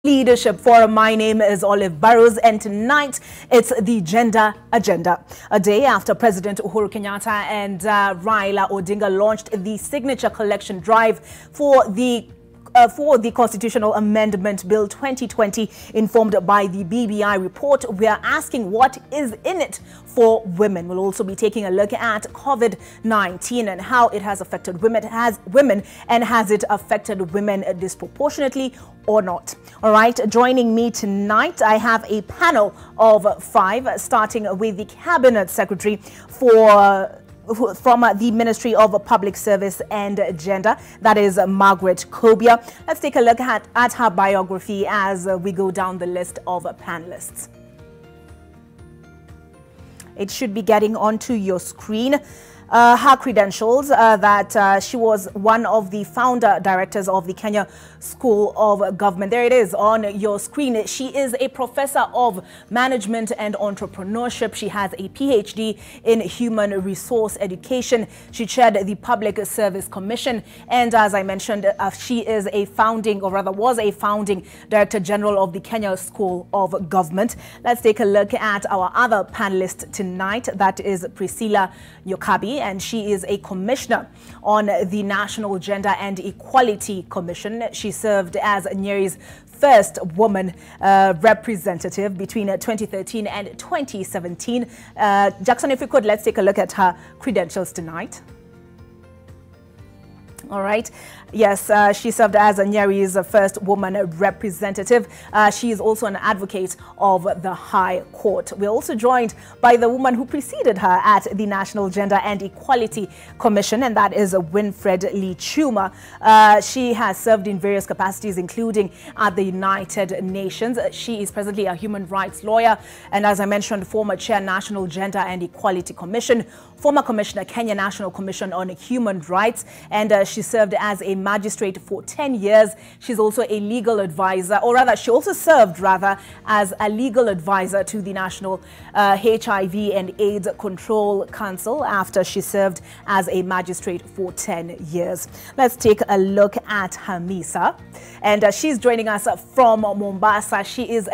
Leadership Forum. My name is Olive Burrows, and tonight it's the Gender Agenda. A day after President Uhuru Kenyatta and Raila Odinga launched the signature collection drive for the Constitutional Amendment Bill 2020, informed by the BBI report, we are asking what is in it for women. We'll also be taking a look at COVID-19 and how it has affected women, and has it affected women disproportionately or not. All right, joining me tonight, I have a panel of 5, starting with the Cabinet Secretary from the Ministry of Public Service and Gender, that is Margaret Kobia. Let's take a look at her biography as we go down the list of panelists. It should be getting onto your screen. Her credentials, that she was one of the founder directors of the Kenya School of Government. There it is on your screen. She is a professor of management and entrepreneurship. She has a PhD in human resource education. She chaired the Public Service Commission. And as I mentioned, she is a founding, or rather was a founding Director General of the Kenya School of Government. Let's take a look at our other panelist tonight. That is Priscilla Nyokabi, and she is a commissioner on the National Gender and Equality Commission. She served as Nyeri's first woman representative between 2013 and 2017. Jackson, if you could, let's take a look at her credentials tonight. All right. Yes, she served as Nyeri's first woman representative. She is also an advocate of the High Court. We're also joined by the woman who preceded her at the National Gender and Equality Commission, and that is Winfred Lee Chuma. She has served in various capacities, including at the United Nations. She is presently a human rights lawyer, and as I mentioned, former chair, National Gender and Equality Commission, former commissioner, Kenya National Commission on Human Rights, and she served as a magistrate for 10 years. She's also a legal advisor, or rather, she also served as a legal advisor to the National HIV and AIDS Control Council after she served as a magistrate for 10 years. Let's take a look at Hamisa, and she's joining us from Mombasa. She is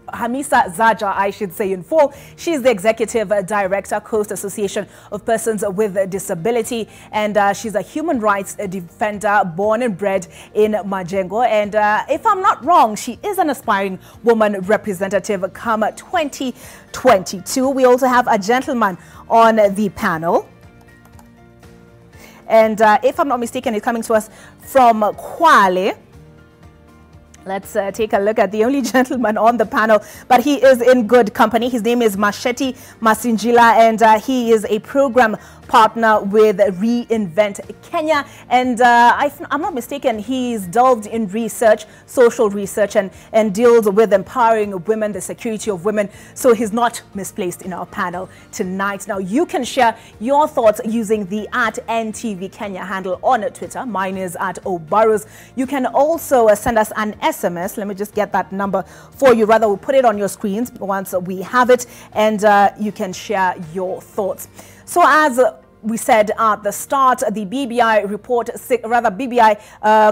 Hamisa Zaja, I should say in full. She's the Executive Director, Coast Association of Persons with Disability, and she's a human rights defender born and bred in Majengo. And if I'm not wrong, she is an aspiring woman representative come 2022. We also have a gentleman on the panel. And if I'm not mistaken, he's coming to us from Kwale. Let's take a look at the only gentleman on the panel, but he is in good company. His name is Masheti Masinjila, and he is a program partner with Reinvent Kenya. And I'm not mistaken, he's delved in research, social research, and deals with empowering women, the security of women. So he's not misplaced in our panel tonight. Now, you can share your thoughts using the @NTV Kenya handle on Twitter. Mine is @Oburrows. You can also send us an SMS. Let me just get that number for you. Rather, we'll put it on your screens once we have it, and you can share your thoughts. So as we said at the start, the BBI report, BBI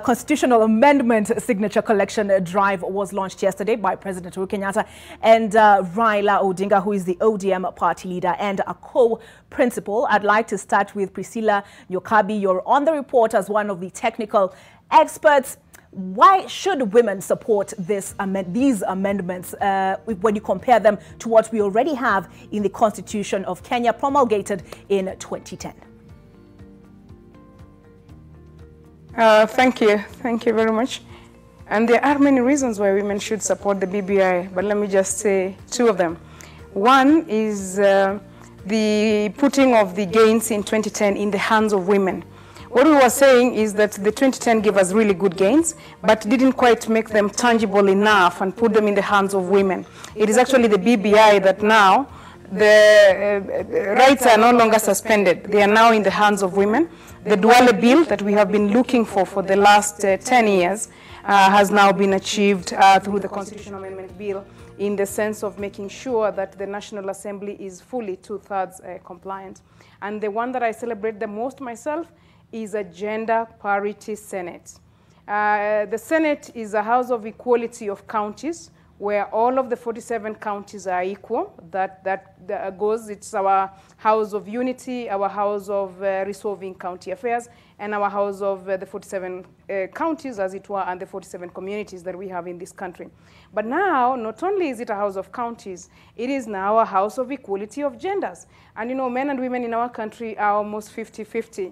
Constitutional Amendment Signature Collection Drive was launched yesterday by President Uhuru Kenyatta and Raila Odinga, who is the ODM party leader and a co-principal. I'd like to start with Priscilla Nyokabi. You're on the report as one of the technical experts. Why should women support these amendments when you compare them to what we already have in the Constitution of Kenya, promulgated in 2010? Thank you very much. And there are many reasons why women should support the BBI, but let me just say 2 of them. One is the putting of the gains in 2010 in the hands of women. What we were saying is that the 2010 gave us really good gains, but didn't quite make them tangible enough and put them in the hands of women. It is actually the BBI that now, the rights are no longer suspended. They are now in the hands of women. The Duale bill that we have been looking for the last 10 years has now been achieved through the Constitutional Amendment Bill, in the sense of making sure that the National Assembly is fully 2/3 compliant. And the one that I celebrate the most myself is a gender parity Senate. The Senate is a house of equality of counties, where all of the 47 counties are equal. That goes, it's our house of unity, our house of resolving county affairs, and our house of the 47 counties, as it were, and the 47 communities that we have in this country. But now, not only is it a house of counties, it is now a house of equality of genders. And you know, men and women in our country are almost 50-50.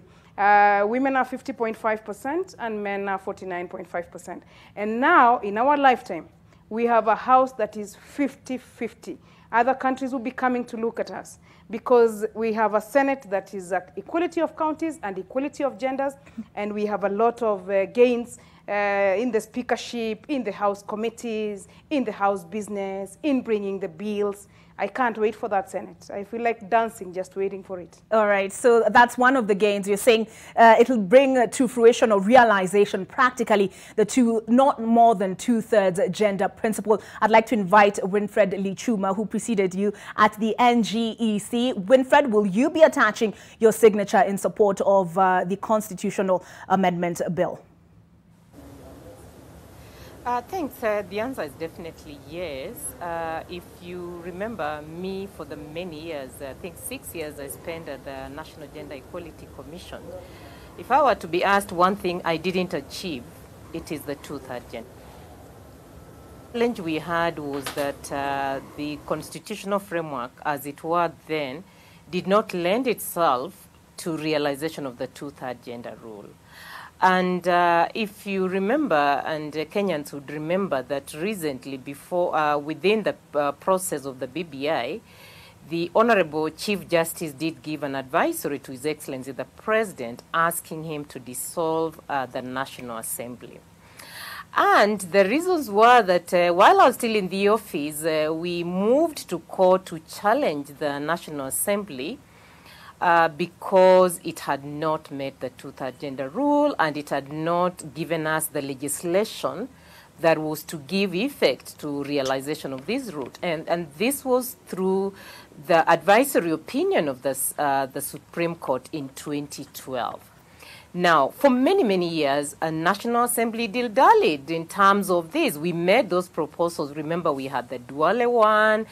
Women are 50.5% and men are 49.5%. And now, in our lifetime, we have a house that is 50-50. Other countries will be coming to look at us because we have a Senate that is equality of counties and equality of genders, and we have a lot of gains in the speakership, in the House committees, in the House business, in bringing the bills. I can't wait for that Senate. I feel like dancing just waiting for it. All right, so that's one of the gains. You're saying it'll bring to fruition or realization practically the not more than 2/3 gender principle. I'd like to invite Winfred Lichuma, who preceded you at the NGEC. Winfred, will you be attaching your signature in support of the constitutional amendment bill? Thanks. The answer is definitely yes. If you remember me, for the many years, I think 6 years I spent at the National Gender Equality Commission. If I were to be asked one thing I didn't achieve, it is the 2/3 gender. The challenge we had was that the constitutional framework, as it were then, did not lend itself to realization of the 2/3 gender rule. And if you remember, and Kenyans would remember that recently, within the process of the BBI, the Honorable Chief Justice did give an advisory to His Excellency the President, asking him to dissolve the National Assembly. And the reasons were that while I was still in the office, we moved to court to challenge the National Assembly because it had not met the 2/3 gender rule, and it had not given us the legislation that was to give effect to realization of this route. And this was through the advisory opinion of the Supreme Court in 2012. Now, for many, many years, a National Assembly dilly-dallied in terms of this. We made those proposals. Remember, we had the Duale 1,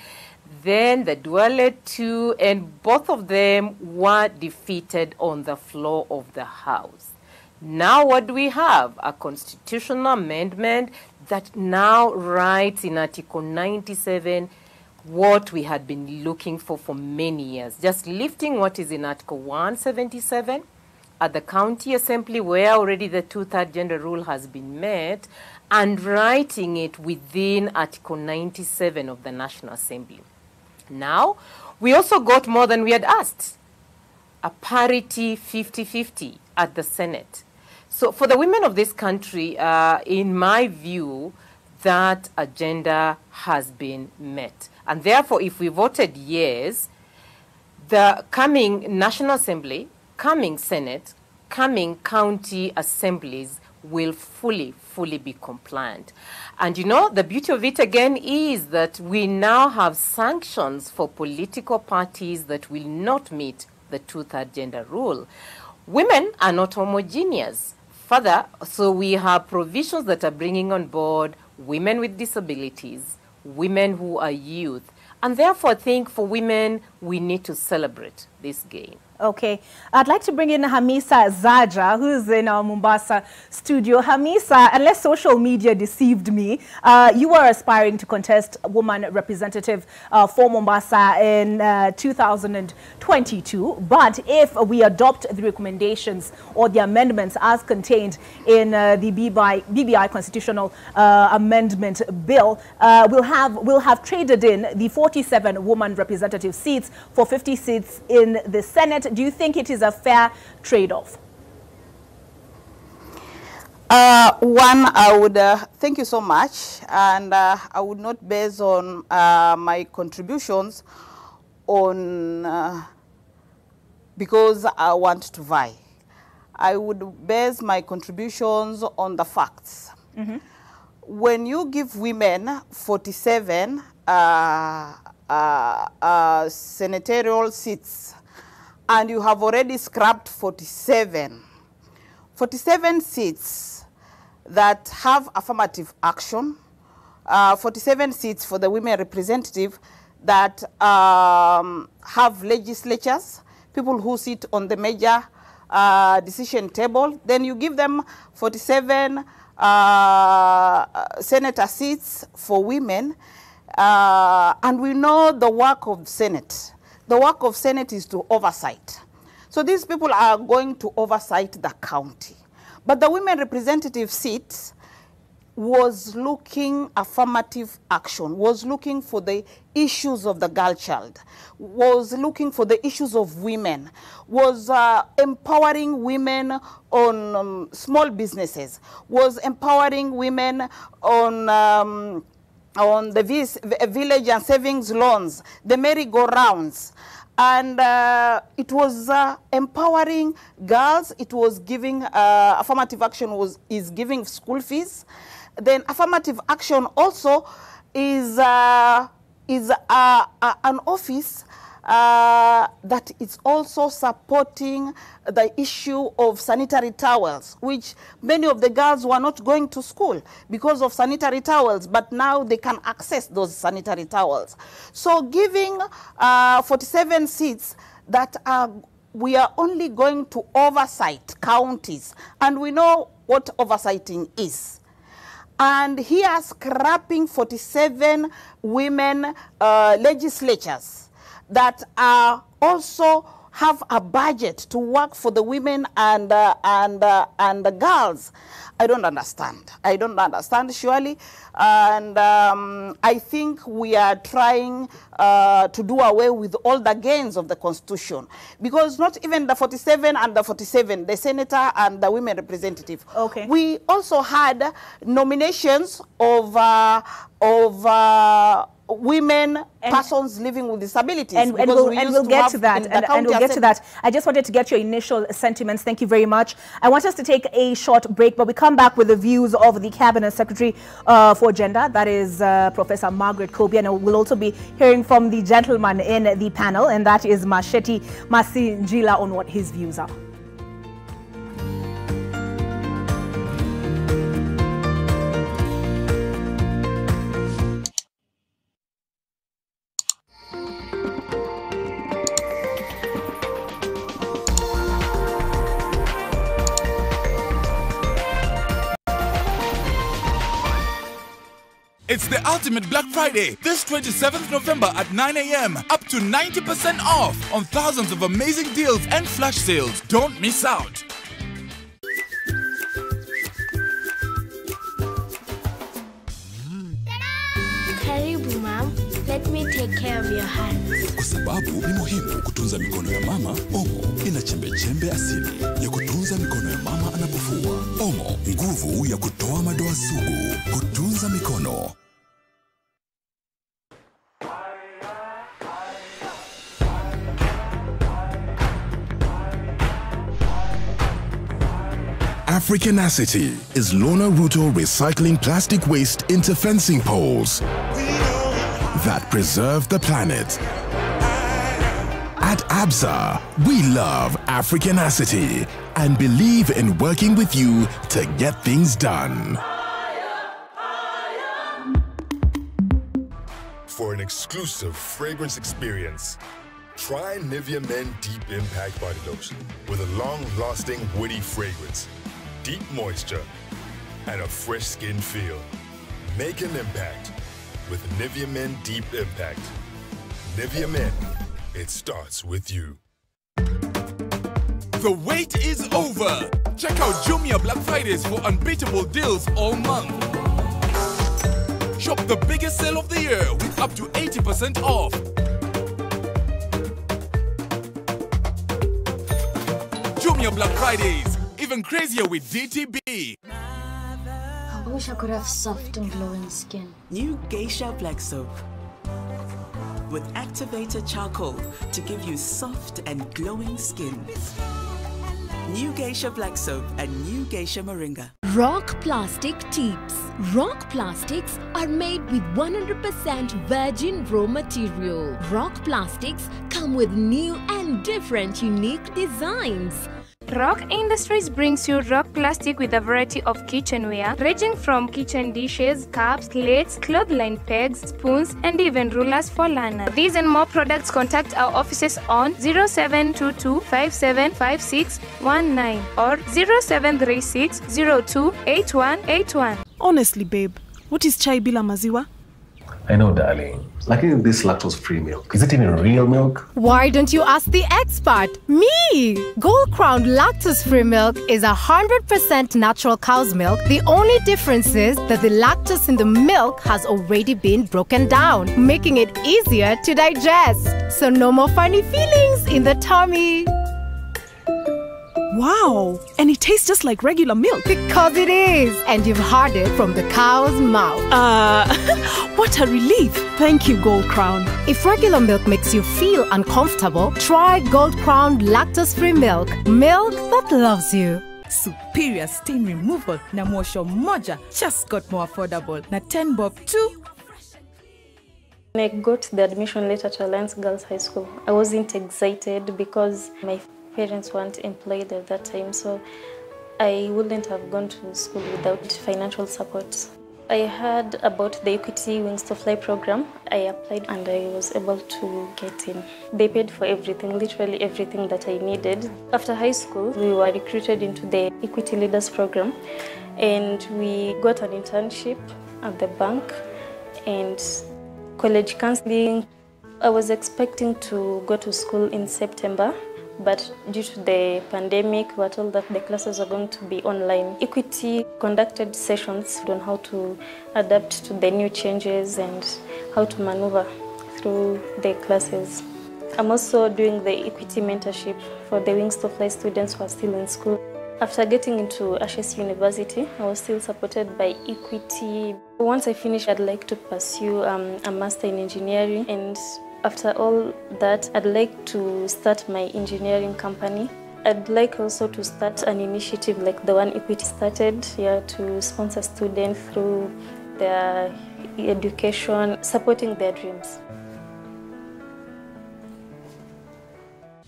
then the Duale 2, and both of them were defeated on the floor of the House. Now what do we have? A constitutional amendment that now writes in Article 97 what we had been looking for many years, just lifting what is in Article 177 at the county assembly, where already the 2/3 gender rule has been met, and writing it within Article 97 of the National Assembly. Now, we also got more than we had asked, a parity 50-50 at the Senate. So for the women of this country, in my view, that agenda has been met. And therefore, if we voted yes, the coming National Assembly, coming Senate, coming county assemblies will fully be compliant. And you know, the beauty of it again is that we now have sanctions for political parties that will not meet the 2/3 gender rule. Women are not homogeneous. Further, so we have provisions that are bringing on board women with disabilities, women who are youth. And therefore, I think for women, we need to celebrate this gain. Okay. I'd like to bring in Hamisa Zaja, who's in our Mombasa studio. Hamisa, unless social media deceived me, you were aspiring to contest woman representative for Mombasa in 2022. But if we adopt the recommendations or the amendments as contained in the BBI constitutional amendment bill, we'll have traded in the 47 woman representative seats for 50 seats in the Senate. Do you think it is a fair trade-off? I would thank you so much, and I would not base on my contributions on because I want to vie. I would base my contributions on the facts. Mm-hmm. When you give women 47 senatorial seats, and you have already scrapped 47 seats, that have affirmative action, 47 seats for the women representative that have legislatures, people who sit on the major decision table. Then you give them 47 senator seats for women. And we know the work of Senate. The work of Senate is to oversight. So these people are going to oversight the county. But the women representative seats was looking affirmative action, was looking for the issues of the girl child, was looking for the issues of women, was empowering women on small businesses, was empowering women on the village and savings loans, the merry-go-rounds. And it was empowering girls. It was giving, affirmative action is giving school fees. Then affirmative action also is an office that is also supporting the issue of sanitary towels, which many of the girls were not going to school because of sanitary towels, but now they can access those sanitary towels. So giving 47 seats that we are only going to oversight counties, and we know what oversighting is. And here scrapping 47 women legislatures that are also have a budget to work for the women and the girls. I don't understand. I don't understand, surely. And I think we are trying to do away with all the gains of the Constitution. Because not even the 47 and the 47, the senator and the women representative. Okay. We also had nominations of women, persons living with disabilities. And we'll get to that. And we'll get to that. I just wanted to get your initial sentiments. Thank you very much. I want us to take a short break, but we come back with the views of the Cabinet Secretary for Gender, that is Professor Margaret Kobia. And we'll also be hearing from the gentleman in the panel, and that is Masheti Masinjila, on what his views are. It's the ultimate Black Friday, this 27th November at 9 a.m. Up to 90% off on thousands of amazing deals and flash sales. Don't miss out. Karibu, Mom. Let me take care of your hands. Kwa sababu ni muhimu kutunza mikono ya mama, Omo ina chembe asili ya kutunza mikono ya mama anapofua. Omo, nguvu ya kutoa madoa sugu, kutunza mikono. Africanacity is Lona Ruto recycling plastic waste into fencing poles that preserve the planet. At ABSA, we love Africanacity and believe in working with you to get things done. For an exclusive fragrance experience, try Nivea Men Deep Impact Body Lotion with a long-lasting woody fragrance, deep moisture, and a fresh skin feel. Make an impact with Nivea Men Deep Impact. Nivea Men, it starts with you. The wait is over. Check out Jumia Black Fridays for unbeatable deals all month. Shop the biggest sale of the year with up to 80% off. Jumia Black Fridays, even crazier with DTB. I wish I could have soft and glowing skin. New Geisha Black Soap with activated charcoal to give you soft and glowing skin. New Geisha Black Soap and New Geisha Moringa. Rock Plastic Tips. Rock Plastics are made with 100% virgin raw material. Rock Plastics come with new and different unique designs. Rock Industries brings you Rock Plastic with a variety of kitchenware, ranging from kitchen dishes, cups, plates, clothesline pegs, spoons, and even rulers for learners. These and more products, contact our offices on 0722 575619 or 0736 02 8181. Honestly, babe, what is chai bila maziwa? I know, darling. Like this lactose-free milk. Is it even real milk? Why don't you ask the expert? Me! Gold Crown lactose-free milk is 100% natural cow's milk. The only difference is that the lactose in the milk has already been broken down, making it easier to digest. So no more funny feelings in the tummy. Wow! And it tastes just like regular milk. Because it is. And you've heard it from the cow's mouth. What a relief. Thank you, Gold Crown. If regular milk makes you feel uncomfortable, try Gold Crown lactose-free milk. Milk that loves you. Superior stain removal na mwosho moja just got more affordable na 10 bob too. When I got the admission letter to Alliance Girls High School, I wasn't excited because my parents weren't employed at that time, so I wouldn't have gone to school without financial support. I heard about the Equity Wings to Fly program. I applied and I was able to get in. They paid for everything, literally everything that I needed. After high school, we were recruited into the Equity Leaders program and we got an internship at the bank and college counseling. I was expecting to go to school in September, but due to the pandemic, we were told that the classes are going to be online. Equity conducted sessions on how to adapt to the new changes and how to maneuver through the classes. I'm also doing the Equity mentorship for the Wings to Fly students who are still in school. After getting into Ashes University, I was still supported by Equity. Once I finish, I'd like to pursue a master in engineering, and after all that, I'd like to start my engineering company. I'd like also to start an initiative like the one Equity started, to sponsor students through their education, supporting their dreams.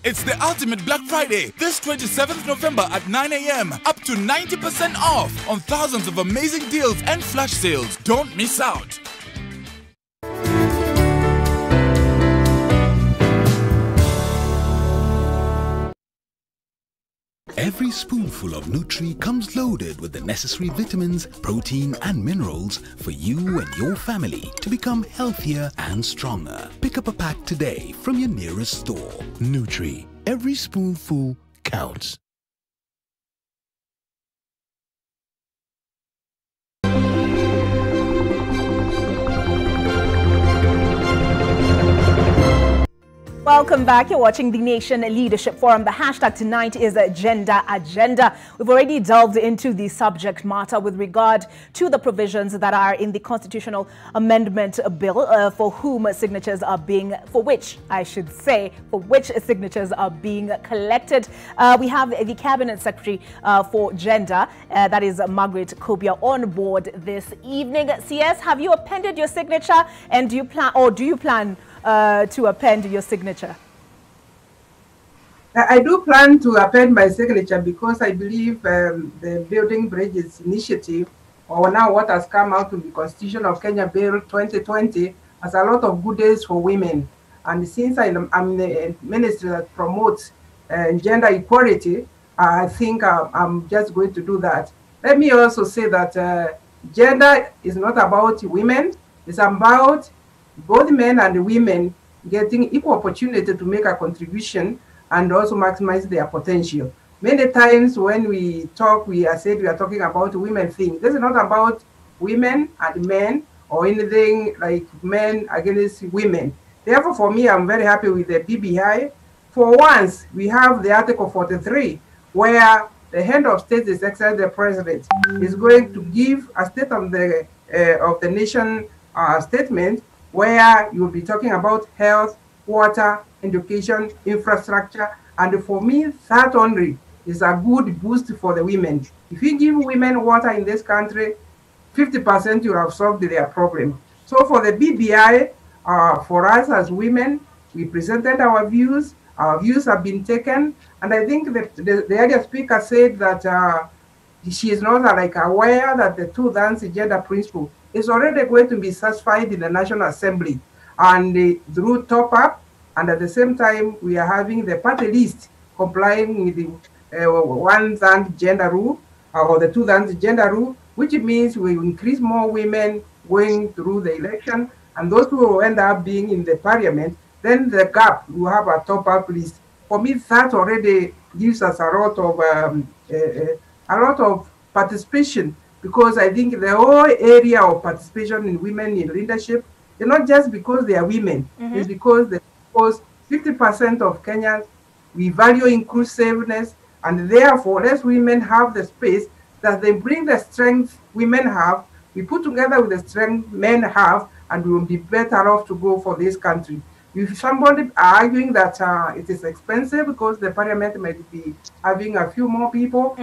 It's the ultimate Black Friday, this 27th November at 9 a.m. Up to 90% off on thousands of amazing deals and flash sales. Don't miss out. Every spoonful of Nutri comes loaded with the necessary vitamins, protein and minerals for you and your family to become healthier and stronger. Pick up a pack today from your nearest store. Nutri, every spoonful counts. Welcome back. You're watching the Nation Leadership Forum. The hashtag tonight is Gender Agenda. We've already delved into the subject matter with regard to the provisions that are in the Constitutional Amendment Bill for which signatures are being collected. We have the Cabinet Secretary for Gender, that is Margaret Kobia, on board this evening. CS, have you appended your signature, and do you plan to append your signature? I do plan to append my signature because I believe the Building Bridges Initiative, or now what has come out of the Constitution of Kenya Bill 2020, has a lot of good days for women. And since I'm the ministry that promotes gender equality, I think I'm just going to do that. Let me also say that gender is not about women, it's about both men and women getting equal opportunity to make a contribution and also maximize their potential. Many times when we talk, we are talking about women things. This is not about women and men or anything like men against women. Therefore, for me, I'm very happy with the BBI. For once, we have the Article 43, where the head of state, His Excellency the President, is going to give a state of the nation statement, where you will be talking about health, water, education, infrastructure, and for me, that only is a good boost for the women. If you give women water in this country, 50% you have solved their problem. So for the BBI, for us as women, we presented our views, Our views have been taken, and I think that the earlier speaker said that she is not like aware that the two-thirds gender principle is already going to be satisfied in the National Assembly, and through top-up, and at the same time we are having the party list complying with the one-third gender rule or the two-thirds gender rule, which means we increase more women going through the election, and those who will end up being in the parliament, then the gap will have a top-up list. For me, that already gives us a lot of participation, because I think the whole area of participation in women in leadership is not just because they are women, it's because 50% of Kenyans, we value inclusiveness, and therefore less women have the space that they bring the strength women have, we put together with the strength men have, and we will be better off to go for this country. If somebody arguing that it is expensive because the parliament might be having a few more people,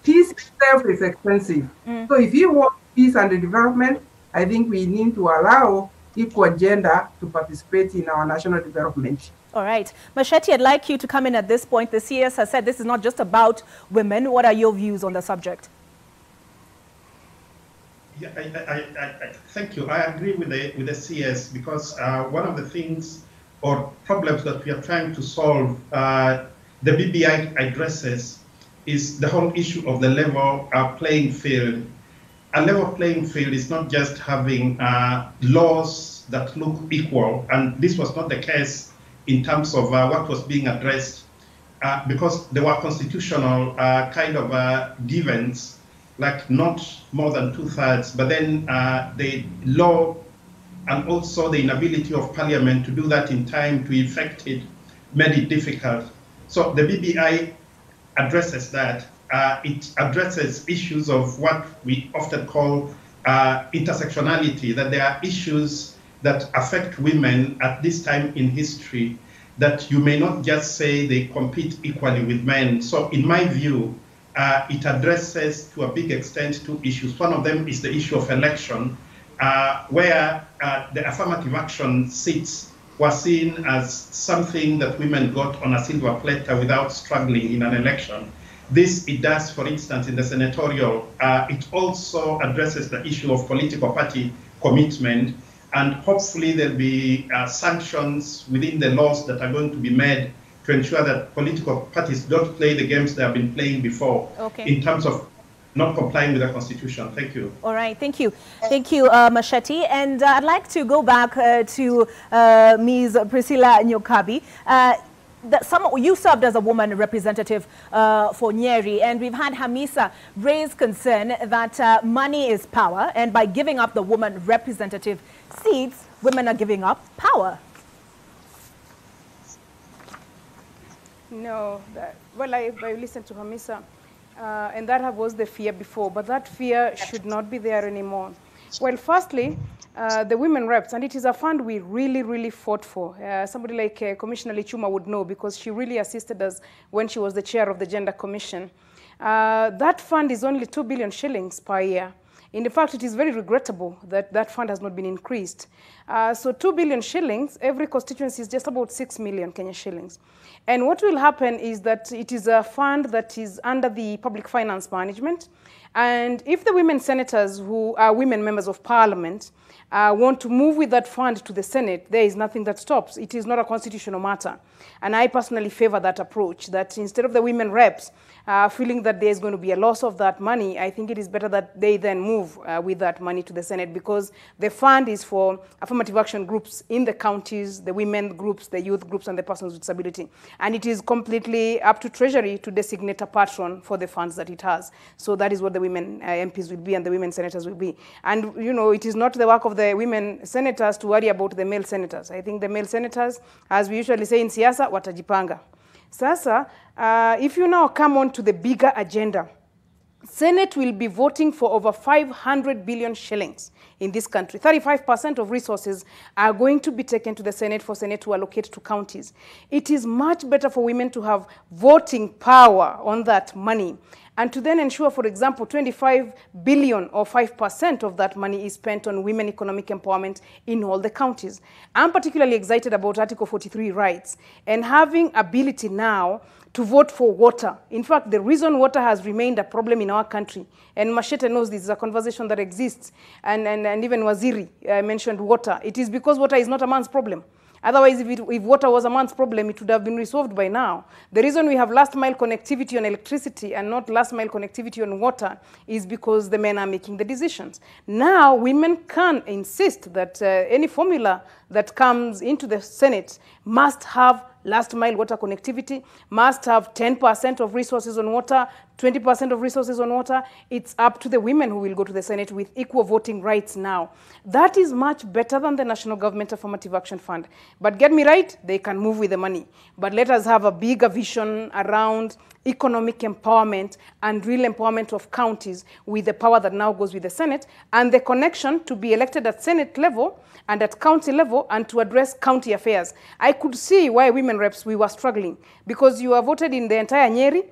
peace itself is expensive. So if you want peace and development, I think we need to allow equal gender to participate in our national development. All right. Masheti, I'd like you to come in at this point. The CS has said this is not just about women. What are your views on the subject? Yeah, thank you. I agree with the CS, because one of the things or problems that we are trying to solve, the BBI addresses, is the whole issue of the level playing field. A level playing field is not just having laws that look equal, and this was not the case in terms of what was being addressed, because there were constitutional kind of divans, like not more than 2/3, but then the law and also the inability of parliament to do that in time to effect it made it difficult. So the BBI addresses that. It addresses issues of what we often call intersectionality, that there are issues that affect women at this time in history that you may not just say they compete equally with men. So in my view, it addresses to a big extent two issues. One of them is the issue of election, where the affirmative action seats were seen as something that women got on a silver platter without struggling in an election. This it does, for instance, in the senatorial. It also addresses the issue of political party commitment, and hopefully there'll be sanctions within the laws that are going to be made to ensure that political parties don't play the games they have been playing before, in terms of not complying with the Constitution. Thank you. All right, thank you. Thank you, Masheti. And I'd like to go back to Ms. Priscilla Nyokabi. You served as a woman representative for Nyeri, and we've had Hamisa raise concern that money is power, and by giving up the woman representative seats, women are giving up power. No, well, I listened to Hamisa, and that was the fear before, but that fear should not be there anymore. Well, firstly, the women reps, and it is a fund we really fought for. Somebody like Commissioner Lichuma would know, because she really assisted us when she was the chair of the Gender Commission. That fund is only 2 billion shillings per year. In fact, it is very regrettable that that fund has not been increased. So 2 billion shillings, every constituency is just about 6 million Kenya shillings. And what will happen is that it is a fund that is under the Public Finance Management. And if the women senators who are women members of parliament want to move with that fund to the Senate, there is nothing that stops. It is not a constitutional matter. And I personally favor that approach, that instead of the women reps feeling that there is going to be a loss of that money, I think it is better that they then move with that money to the Senate, because the fund is for affirmative action groups in the counties, the women groups, the youth groups, and the persons with disability. And it is completely up to Treasury to designate a patron for the funds that it has. So that is what the women MPs will be and the women senators will be. And, you know, it is not the work of the women senators to worry about the male senators. I think the male senators, as we usually say in siasa, watajipanga. Sasa, if you now come on to the bigger agenda, Senate will be voting for over 500 billion shillings in this country. 35% of resources are going to be taken to the Senate for Senate to allocate to counties. It is much better for women to have voting power on that money and to then ensure, for example, 25 billion or 5% of that money is spent on women economic empowerment in all the counties. I'm particularly excited about Article 43 rights and having ability now to vote for water. In fact, the reason water has remained a problem in our country, and Mashete knows this is a conversation that exists, and even Waziri mentioned water. It is because water is not a man's problem. Otherwise, if water was a man's problem, it would have been resolved by now. The reason we have last mile connectivity on electricity and not last mile connectivity on water is because the men are making the decisions. Now, women can insist that any formula that comes into the Senate must have last mile water connectivity, must have 10% of resources on water, 20% of resources on water. It's up to the women who will go to the Senate with equal voting rights now. That is much better than the National Government Affirmative Action Fund. But get me right, they can move with the money. But let us have a bigger vision around economic empowerment and real empowerment of counties with the power that now goes with the Senate and the connection to be elected at Senate level and at county level and to address county affairs. I could see why women reps, we were struggling because you are voted in the entire Nyeri,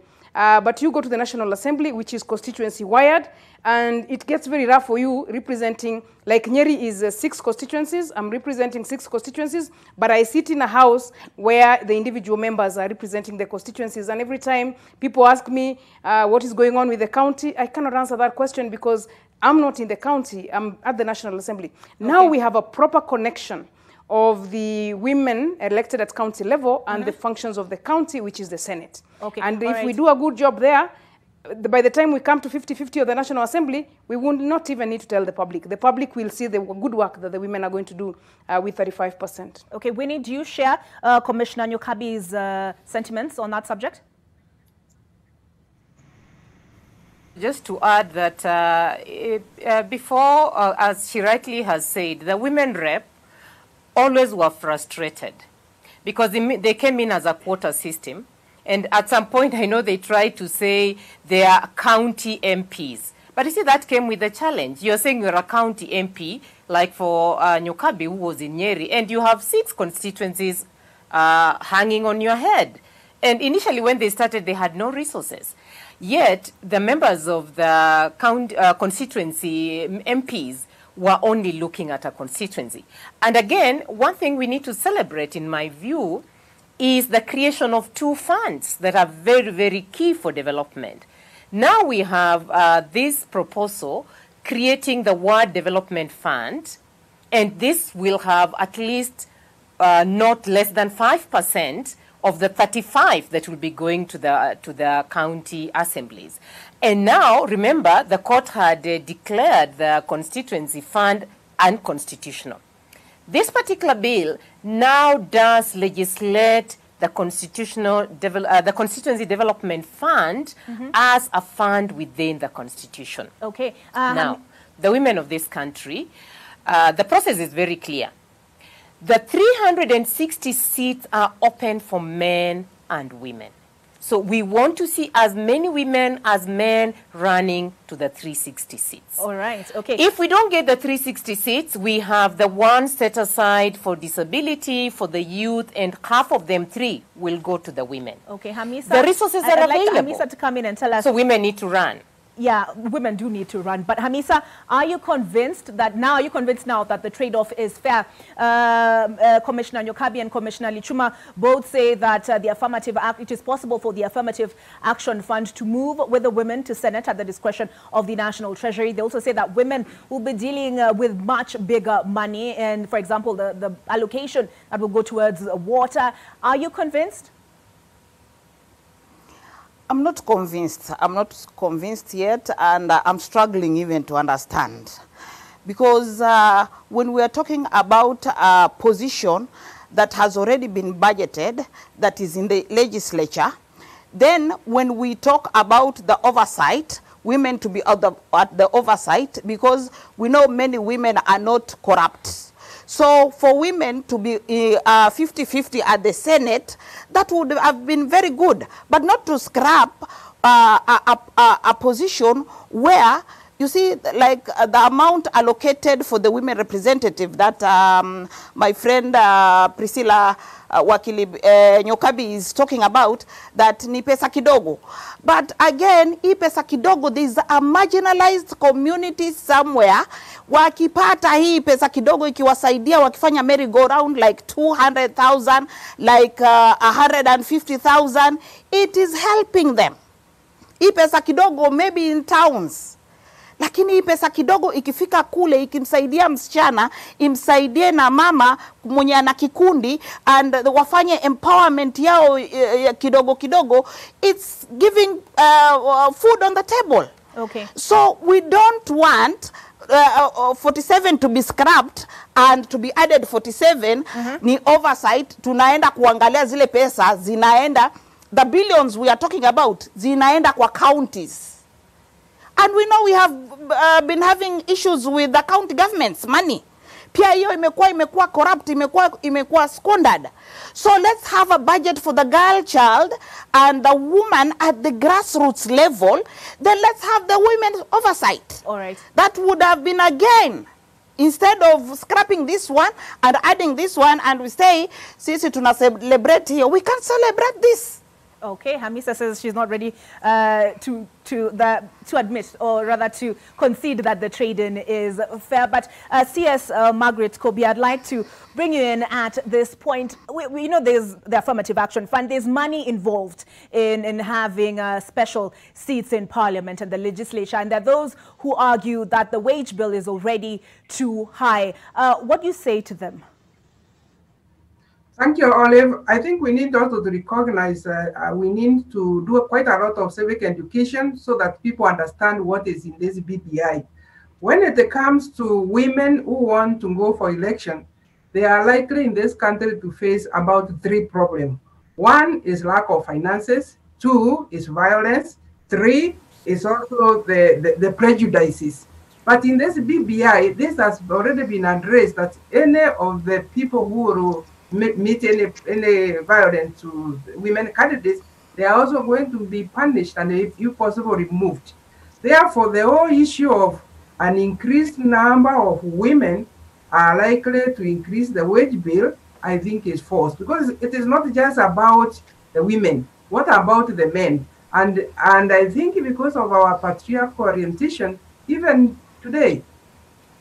but you go to the National Assembly, which is constituency wired, and it gets very rough for you representing, like Nyeri is 6 constituencies, I'm representing 6 constituencies, but I sit in a house where the individual members are representing the constituencies, and every time people ask me what is going on with the county, I cannot answer that question because I'm not in the county, I'm at the National Assembly. Okay. Now we have a proper connection of the women elected at county level and the functions of the county, which is the Senate. Okay. And if we do a good job there, by the time we come to 50-50 of the National Assembly, we will not even need to tell the public. The public will see the good work that the women are going to do with 35%. Okay, Winnie, do you share Commissioner Nyokabi's sentiments on that subject? Just to add that before, as she rightly has said, the women rep always were frustrated because they came in as a quota system. And at some point, I know they tried to say they are county MPs. But you see, that came with a challenge. You're saying you're a county MP, like for Nyokabi, who was in Nyeri, and you have 6 constituencies hanging on your head. And initially, when they started, they had no resources. Yet, the members of the constituency MPs were only looking at a constituency. And again, one thing we need to celebrate, in my view, is the creation of 2 funds that are very, very key for development. Now we have this proposal creating the Ward Development Fund, and this will have at least not less than 5% of the 35 that will be going to the county assemblies. And now, remember, the court had declared the constituency fund unconstitutional. This particular bill now does legislate the the Constituency Development Fund as a fund within the Constitution. Okay. Now, the women of this country, the process is very clear. The 360 seats are open for men and women. So we want to see as many women as men running to the 360 seats. All right, okay. If we don't get the 360 seats, we have the one set aside for disability, for the youth, and half of them, 3, will go to the women. Okay, Hamisa. The resources are available. Like Hamisa to come in and tell us. So women need to run. Yeah, women do need to run. But Hamisa, are you convinced that now that the trade-off is fair? Commissioner Nyokabi and Commissioner Lichuma both say that it is possible for the Affirmative Action Fund to move with the women to Senate at the discretion of the National Treasury. They also say that women will be dealing with much bigger money and, for example, the allocation that will go towards water. Are you convinced? I'm not convinced. I'm not convinced yet, and I'm struggling even to understand. Because when we are talking about a position that has already been budgeted, that is in the legislature, then when we talk about the oversight, women to be at the oversight, because we know many women are not corrupt. So for women to be 50-50 at the Senate, that would have been very good, but not to scrap a position where You see, like the amount allocated for the women representative that my friend Priscilla Wakili Nyokabi is talking about, that ni pesa kidogo. But again, hii pesa kidogo, there's a marginalized community somewhere, wakipata hii pesa kidogo ikiwasaidia wakifanya merry-go-round like 200,000, like 150,000, it is helping them. Hii pesa kidogo maybe in towns. Lakini hii pesa kidogo ikifika kule ikimsaidia msichana, imsaidie na mama mwenye ana kikundi, and wafanye empowerment yao kidogo kidogo, it's giving food on the table. Okay. So we don't want 47 to be scrapped and to be added 47 ni oversight. Tunaenda kuangalia zile pesa zinaenda, the billions we are talking about, zinaenda kwa counties. And we know we have been having issues with the county government's money. Pia hiyo imekuwa corrupt, imekuwa squandered. So let's have a budget for the girl child and the woman at the grassroots level. Then let's have the women's oversight. All right. That would have been again, instead of scrapping this one and adding this one, and we say, sisi tuna celebrate here, we can't celebrate this. Okay, Hamisa says she's not ready to admit, or rather to concede that the trade-in is fair. But CS Margaret Kobi, I'd like to bring you in at this point. We know there's the Affirmative Action Fund. There's money involved in having special seats in Parliament and the legislature, and there are those who argue that the wage bill is already too high. What do you say to them? Thank you, Olive. I think we need also to recognize we need to do quite a lot of civic education so that people understand what is in this BBI. When it comes to women who want to go for election, they are likely in this country to face about 3 problems. 1 is lack of finances, 2 is violence, 3 is also the prejudices. But in this BBI, this has already been addressed, that any of the people who will meet any violence to women candidates, they are also going to be punished and, if possible, removed. Therefore, the whole issue of an increased number of women are likely to increase the wage bill, I think, is false, because it is not just about the women. What about the men? And I think because of our patriarchal orientation, even today,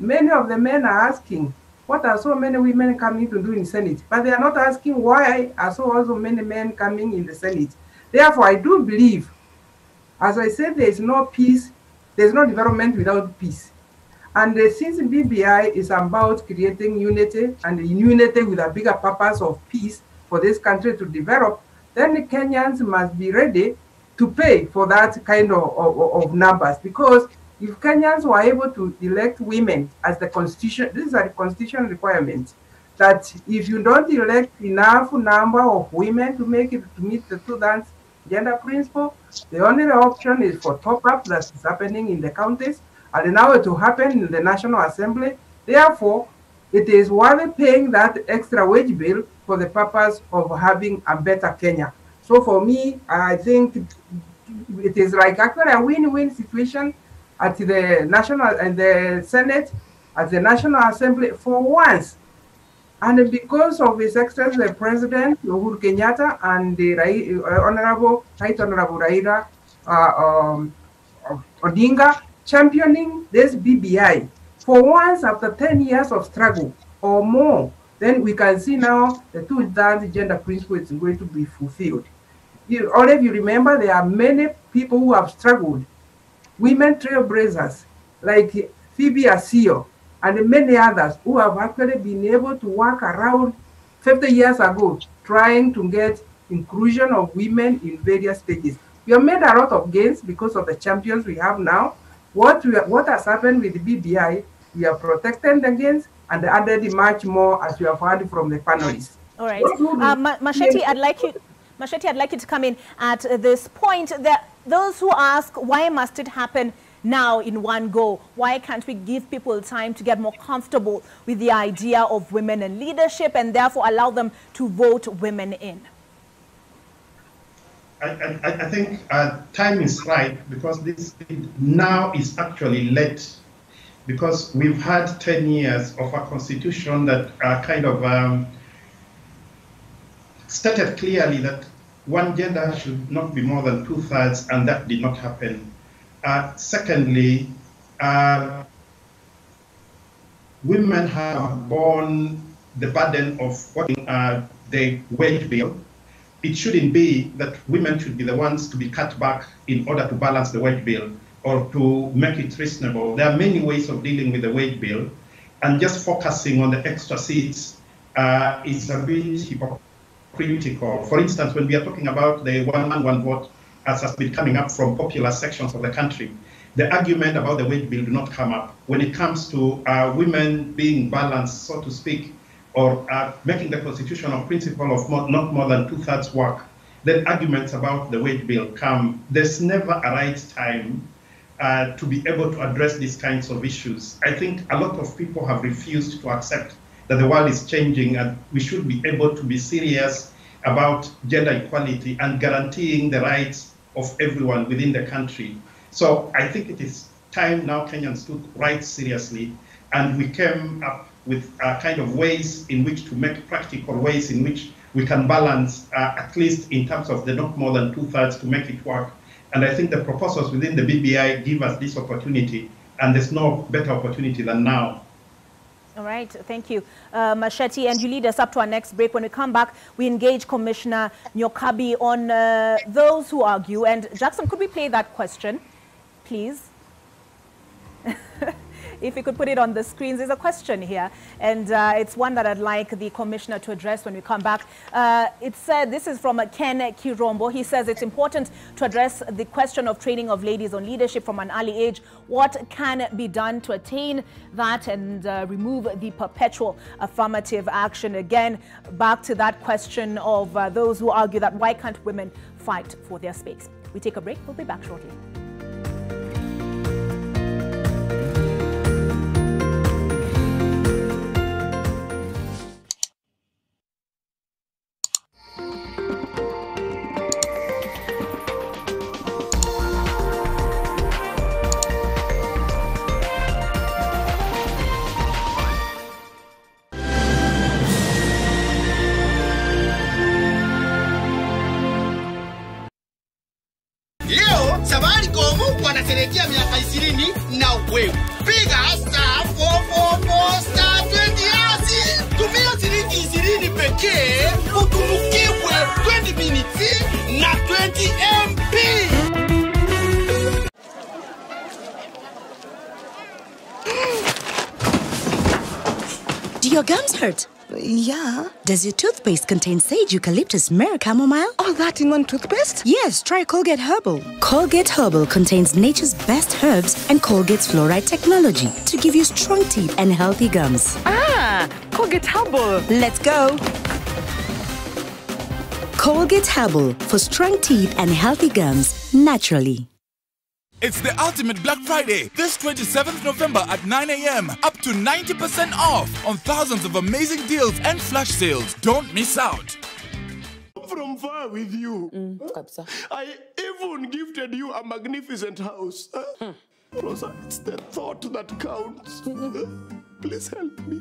many of the men are asking, what are so many women coming to do in the Senate? But they are not asking why are so also many men coming in the Senate. Therefore, I do believe, as I said, there is no peace, there is no development without peace. And since BBI is about creating unity, and unity with a bigger purpose of peace for this country to develop, then the Kenyans must be ready to pay for that kind of numbers, because if Kenyans were able to elect women as the constitution, this is a constitutional requirement, that if you don't elect enough number of women to make it to meet the 2 gender principle, the only option is for top-up that is happening in the counties, and now it will happen in the National Assembly. Therefore, it is worth paying that extra wage bill for the purpose of having a better Kenya. So for me, I think it is like actually a win-win situation at the National and the Senate, at the National Assembly for once. And because of His Excellency the President, Uhuru Kenyatta, and the Right Honorable Raila Odinga championing this BBI, for once after 10 years of struggle or more, then we can see now the 2 gender principle is going to be fulfilled. All of you remember, there are many people who have struggled, women trailblazers like Phoebe Asio and many others who have actually been able to work around 50 years ago, trying to get inclusion of women in various stages. We have made a lot of gains because of the champions we have now. What has happened with the BBI, we have protected against and added much more, as you have heard from the panelists. All right. Masheti, I'd like you to come in at this point. Those who ask, why must it happen now in one go? Why can't we give people time to get more comfortable with the idea of women in leadership and therefore allow them to vote women in? I think time is right, because this now is actually late, because we've had 10 years of a constitution that kind of stated clearly that one gender should not be more than 2/3, and that did not happen. Secondly, women have borne the burden of working the wage bill. It shouldn't be that women should be the ones to be cut back in order to balance the wage bill or to make it reasonable. There are many ways of dealing with the wage bill, and just focusing on the extra seats is a bit hypocritical. For instance, when we are talking about the one man, one vote, as has been coming up from popular sections of the country, the argument about the wage bill do not come up. When it comes to women being balanced, so to speak, or making the constitutional principle of not more than 2/3 work, then arguments about the wage bill come. There's never a right time to be able to address these kinds of issues. I think a lot of people have refused to accept that the world is changing, and we should be able to be serious about gender equality and guaranteeing the rights of everyone within the country. So I think it is time now Kenyans took rights seriously, and we came up with kind of ways in which to make practical ways in which we can balance, at least in terms of the not more than 2/3, to make it work. And I think the proposals within the BBI give us this opportunity, and there's no better opportunity than now. All right, thank you, Masheti, and you lead us up to our next break. When we come back, we engage Commissioner Nyokabi on those who argue. And Jackson, could we play that question, please? If you could put it on the screens. There's a question here, and it's one that I'd like the Commissioner to address when we come back. This is from Ken Kirombo. He says it's important to address the question of training of ladies on leadership from an early age. What can be done to attain that and remove the perpetual affirmative action? Again, back to that question of those who argue that why can't women fight for their space? We take a break. We'll be back shortly. Wanasherehekea miaka 20 na wewe. Piga star 444 star 20 hasi. Tumia shilingi 20 pekee utunukiwe 20 minutes na 20 MB. Do your gums hurt? Yeah. Does your toothpaste contain sage, eucalyptus, myrrh, chamomile? All that in one toothpaste? Yes, try Colgate Herbal. Colgate Herbal contains nature's best herbs and Colgate's fluoride technology to give you strong teeth and healthy gums. Ah, Colgate Herbal. Let's go. Colgate Herbal for strong teeth and healthy gums naturally. It's the ultimate Black Friday, this 27th November at 9 a.m. Up to 90% off on thousands of amazing deals and flash sales. Don't miss out. From far with you. I even gifted you a magnificent house. Rosa, it's the thought that counts. Please help me.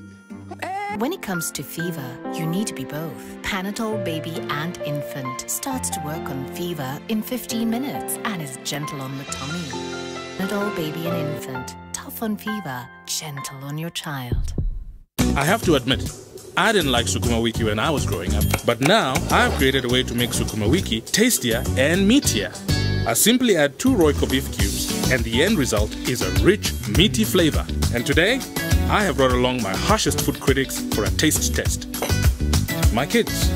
When it comes to fever, you need to be both. Panadol Baby and Infant starts to work on fever in 15 minutes and is gentle on the tummy. Panadol Baby and Infant, tough on fever, gentle on your child. I have to admit, I didn't like Sukuma Wiki when I was growing up, but now I've created a way to make Sukuma Wiki tastier and meatier. I simply add 2 Royco beef cubes, and the end result is a rich, meaty flavor. And today, I have brought along my harshest food critics for a taste test. My kids.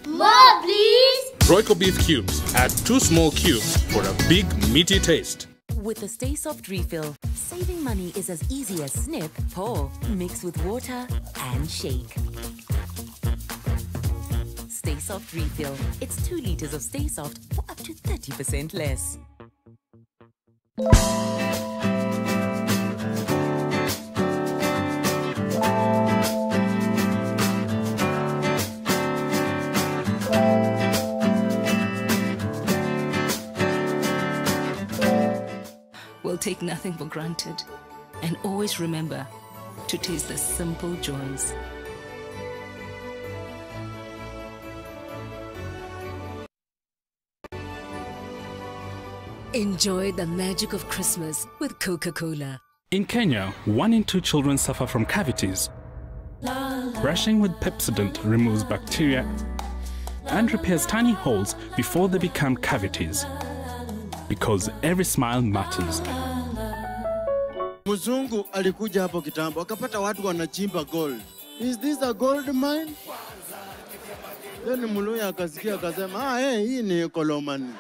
More, please! Royco beef cubes. Add 2 small cubes for a big, meaty taste. With the Stay Soft refill, saving money is as easy as snip, pour, mix with water, and shake. Stay Soft refill. It's 2 liters of Stay Soft for up to 30% less. take nothing for granted. And always remember to taste the simple joys. Enjoy the magic of Christmas with Coca-Cola. In Kenya, 1 in 2 children suffer from cavities. Brushing with Pepsodent removes bacteria and repairs tiny holes before they become cavities. Because every smile matters. Mzungu alikuja hapo kitambo akapata watu wanachimba gold. Is this a gold mine? Then Muluya akasikia akasema, hii ni Kolomani.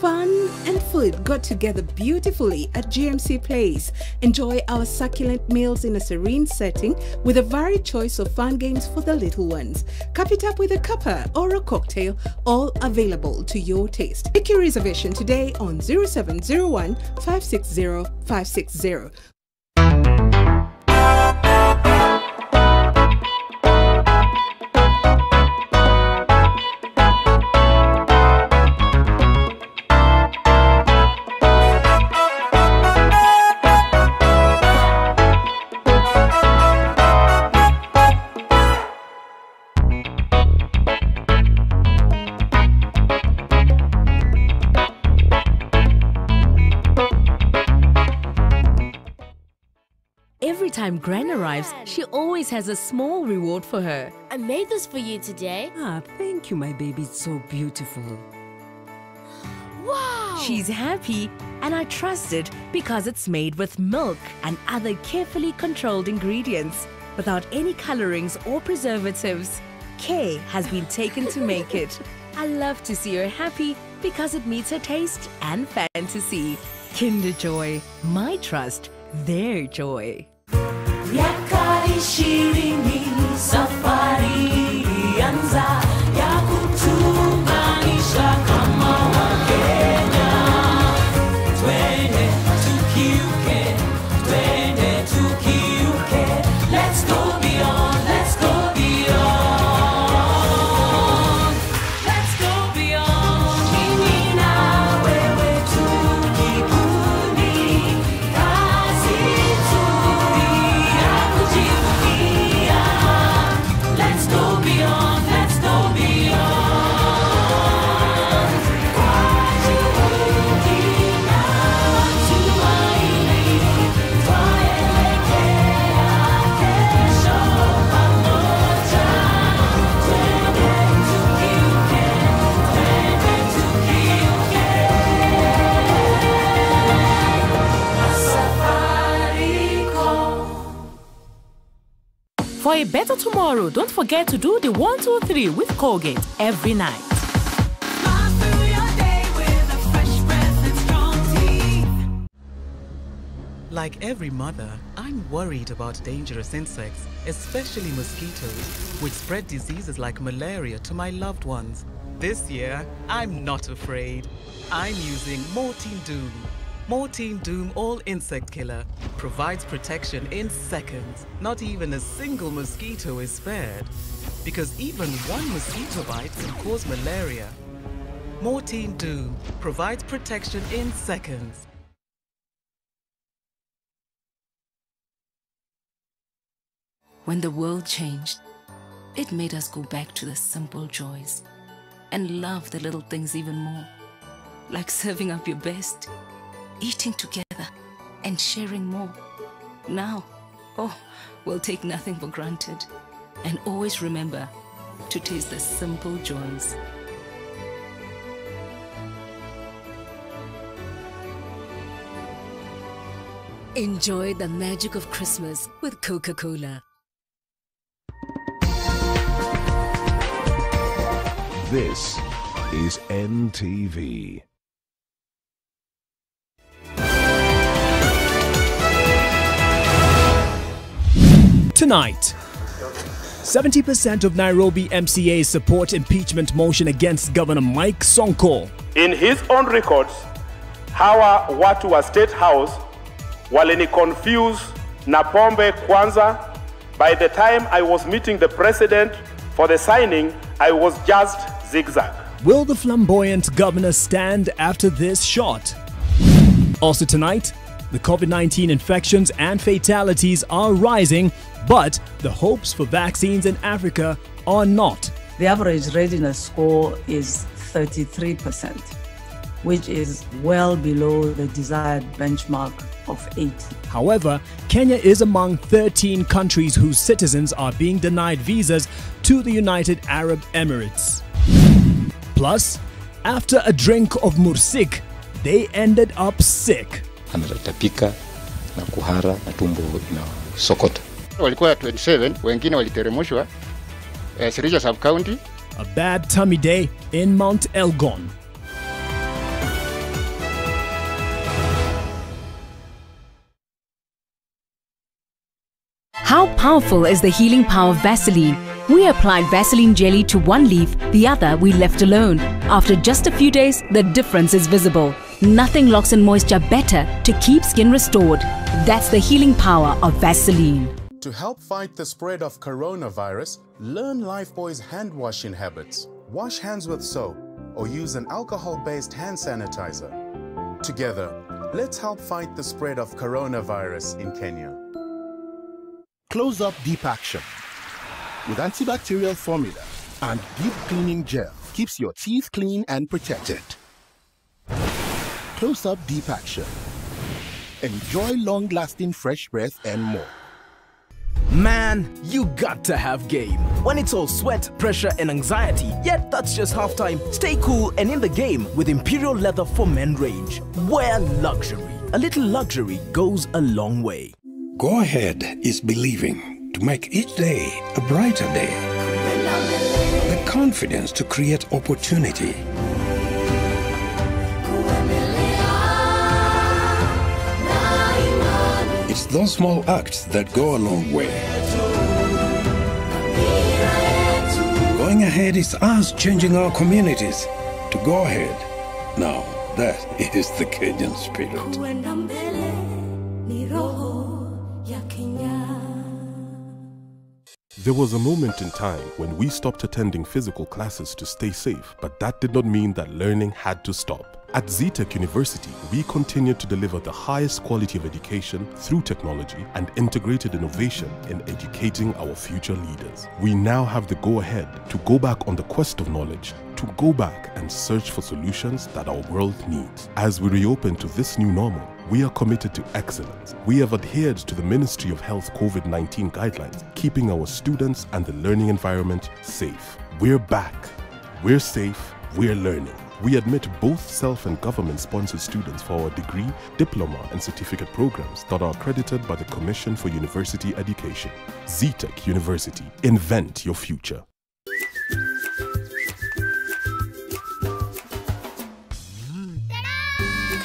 Fun and food got together beautifully at GMC Place. Enjoy our succulent meals in a serene setting with a varied choice of fun games for the little ones. Cup it up with a cuppa or a cocktail, all available to your taste. Make your reservation today on 0701 560 560. Every time Gran arrives, she always has a small reward for her. I made this for you today. Ah, thank you, my baby. It's so beautiful. Wow! She's happy, and I trust it because it's made with milk and other carefully controlled ingredients without any colorings or preservatives. Care has been taken to make it. I love to see her happy because it meets her taste and fantasy. Kinder Joy, my trust, their joy. Miaka 20 safari ilianza ya kutuunganisha kama Wakenya. Twende tukiuke, twende tukiuke. Let's go beyond, let's go beyond. Let's go beyond. Mimi na wewe tukikundi, kazi nzuri ya kujivunia. Let's go beyond, let's go beyond. Kwa juhudi na matumaini, twaelekea kesho pamoja. Twende tukiuke, twende tukiuke. Safaricom. For a better tomorrow, don't forget to do the 1, 2, 3 with Colgate every night. Like every mother, I'm worried about dangerous insects, especially mosquitoes, which spread diseases like malaria to my loved ones. This year, I'm not afraid. I'm using Mortein Doom. Mortein Doom All Insect Killer provides protection in seconds. Not even a single mosquito is spared. Because even one mosquito bite can cause malaria. Mortein Doom provides protection in seconds. When the world changed, it made us go back to the simple joys and love the little things even more. Like serving up your best, eating together, and sharing more. Now, we'll take nothing for granted and always remember to taste the simple joys. Enjoy the magic of Christmas with Coca-Cola. This is NTV. Tonight, 70% of Nairobi MCAs support impeachment motion against Governor Mike Sonko. In his own records, hawa watu wa State House walini confuse na pombe kwanza. By the time I was meeting the president for the signing, I was just zigzag. Will the flamboyant governor stand after this shot? Also tonight, the COVID-19 infections and fatalities are rising, but the hopes for vaccines in Africa are not. The average readiness score is 33%, which is well below the desired benchmark of 80. However, Kenya is among 13 countries whose citizens are being denied visas to the United Arab Emirates. Plus, after a drink of mursik, they ended up sick. Anatapika na kuhara na tumbo inasokota. Walikuwa 27, wengine waliteremushwa Sirija sub-county. A bad tummy day in Mount Elgon. How powerful is the healing power of Vaseline? We applied Vaseline jelly to one leaf, the other we left alone. After just a few days, the difference is visible. Nothing locks in moisture better to keep skin restored. That's the healing power of Vaseline. To help fight the spread of coronavirus, learn Lifebuoy's hand washing habits. Wash hands with soap or use an alcohol-based hand sanitizer. Together, let's help fight the spread of coronavirus in Kenya. Close-Up Deep Action with antibacterial formula and deep cleaning gel keeps your teeth clean and protected. Close-Up Deep Action. Enjoy long-lasting fresh breath and more. Man, you got to have game. When it's all sweat, pressure and anxiety, yet that's just halftime. Stay cool and in the game with Imperial Leather for Men range. Wear luxury. A little luxury goes a long way. Go Ahead is believing to make each day a brighter day. The confidence to create opportunity. It's those small acts that go a long way. Going Ahead is us changing our communities to go ahead. Now, that is the Kenyan spirit. There was a moment in time when we stopped attending physical classes to stay safe, but that did not mean that learning had to stop. At Zetech University, we continue to deliver the highest quality of education through technology and integrated innovation in educating our future leaders. We now have the go-ahead to go back on the quest of knowledge, to go back and search for solutions that our world needs. As we reopen to this new normal, we are committed to excellence. We have adhered to the Ministry of Health COVID-19 guidelines, keeping our students and the learning environment safe. We're back. We're safe. We're learning. We admit both self and government-sponsored students for our degree, diploma, and certificate programs that are accredited by the Commission for University Education. Zetech University. Invent your future.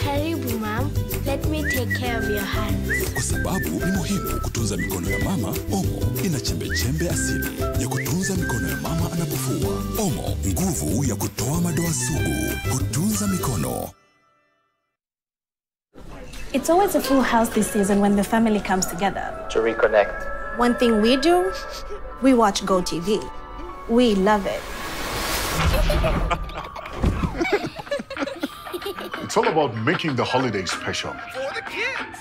Karibu, Mom. Let me take care of your hands. Kwa sababu ni muhimu kutunza mikono ya mama, Omo ina chembe-chembe asili ya kutunza mikono ya mama anapofua. Omo, nguvu ya kutoa madoa sugu, kutunza mikono. It's always a full house this season when the family comes together. To reconnect. One thing we do, we watch GoTV. We love it. It's all about making the holiday special. For the kids.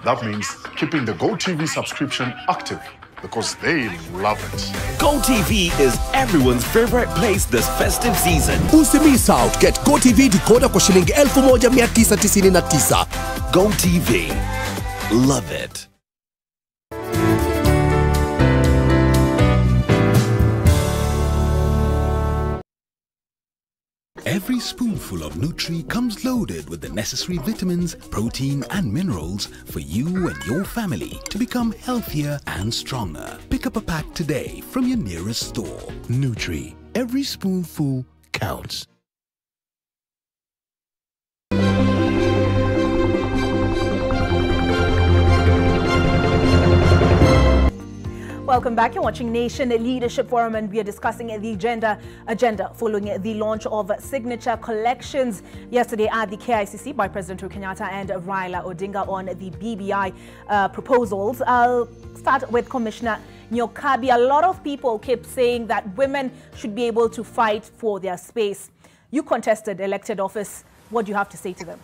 That means keeping the GoTV subscription active because they love it. GoTV is everyone's favorite place this festive season. Usimiss out. Get GoTV decoder kwa shilingi 1999. GoTV. Love it. Every spoonful of Nutri comes loaded with the necessary vitamins, protein and minerals for you and your family to become healthier and stronger. Pick up a pack today from your nearest store. Nutri. Every spoonful counts. Welcome back. You're watching Nation Leadership Forum, and we are discussing the agenda following the launch of signature collections yesterday at the KICC by President Uhuru Kenyatta and Raila Odinga on the BBI proposals. I'll start with Commissioner Nyokabi. A lot of people keep saying that women should be able to fight for their space. You contested elected office. What do you have to say to them?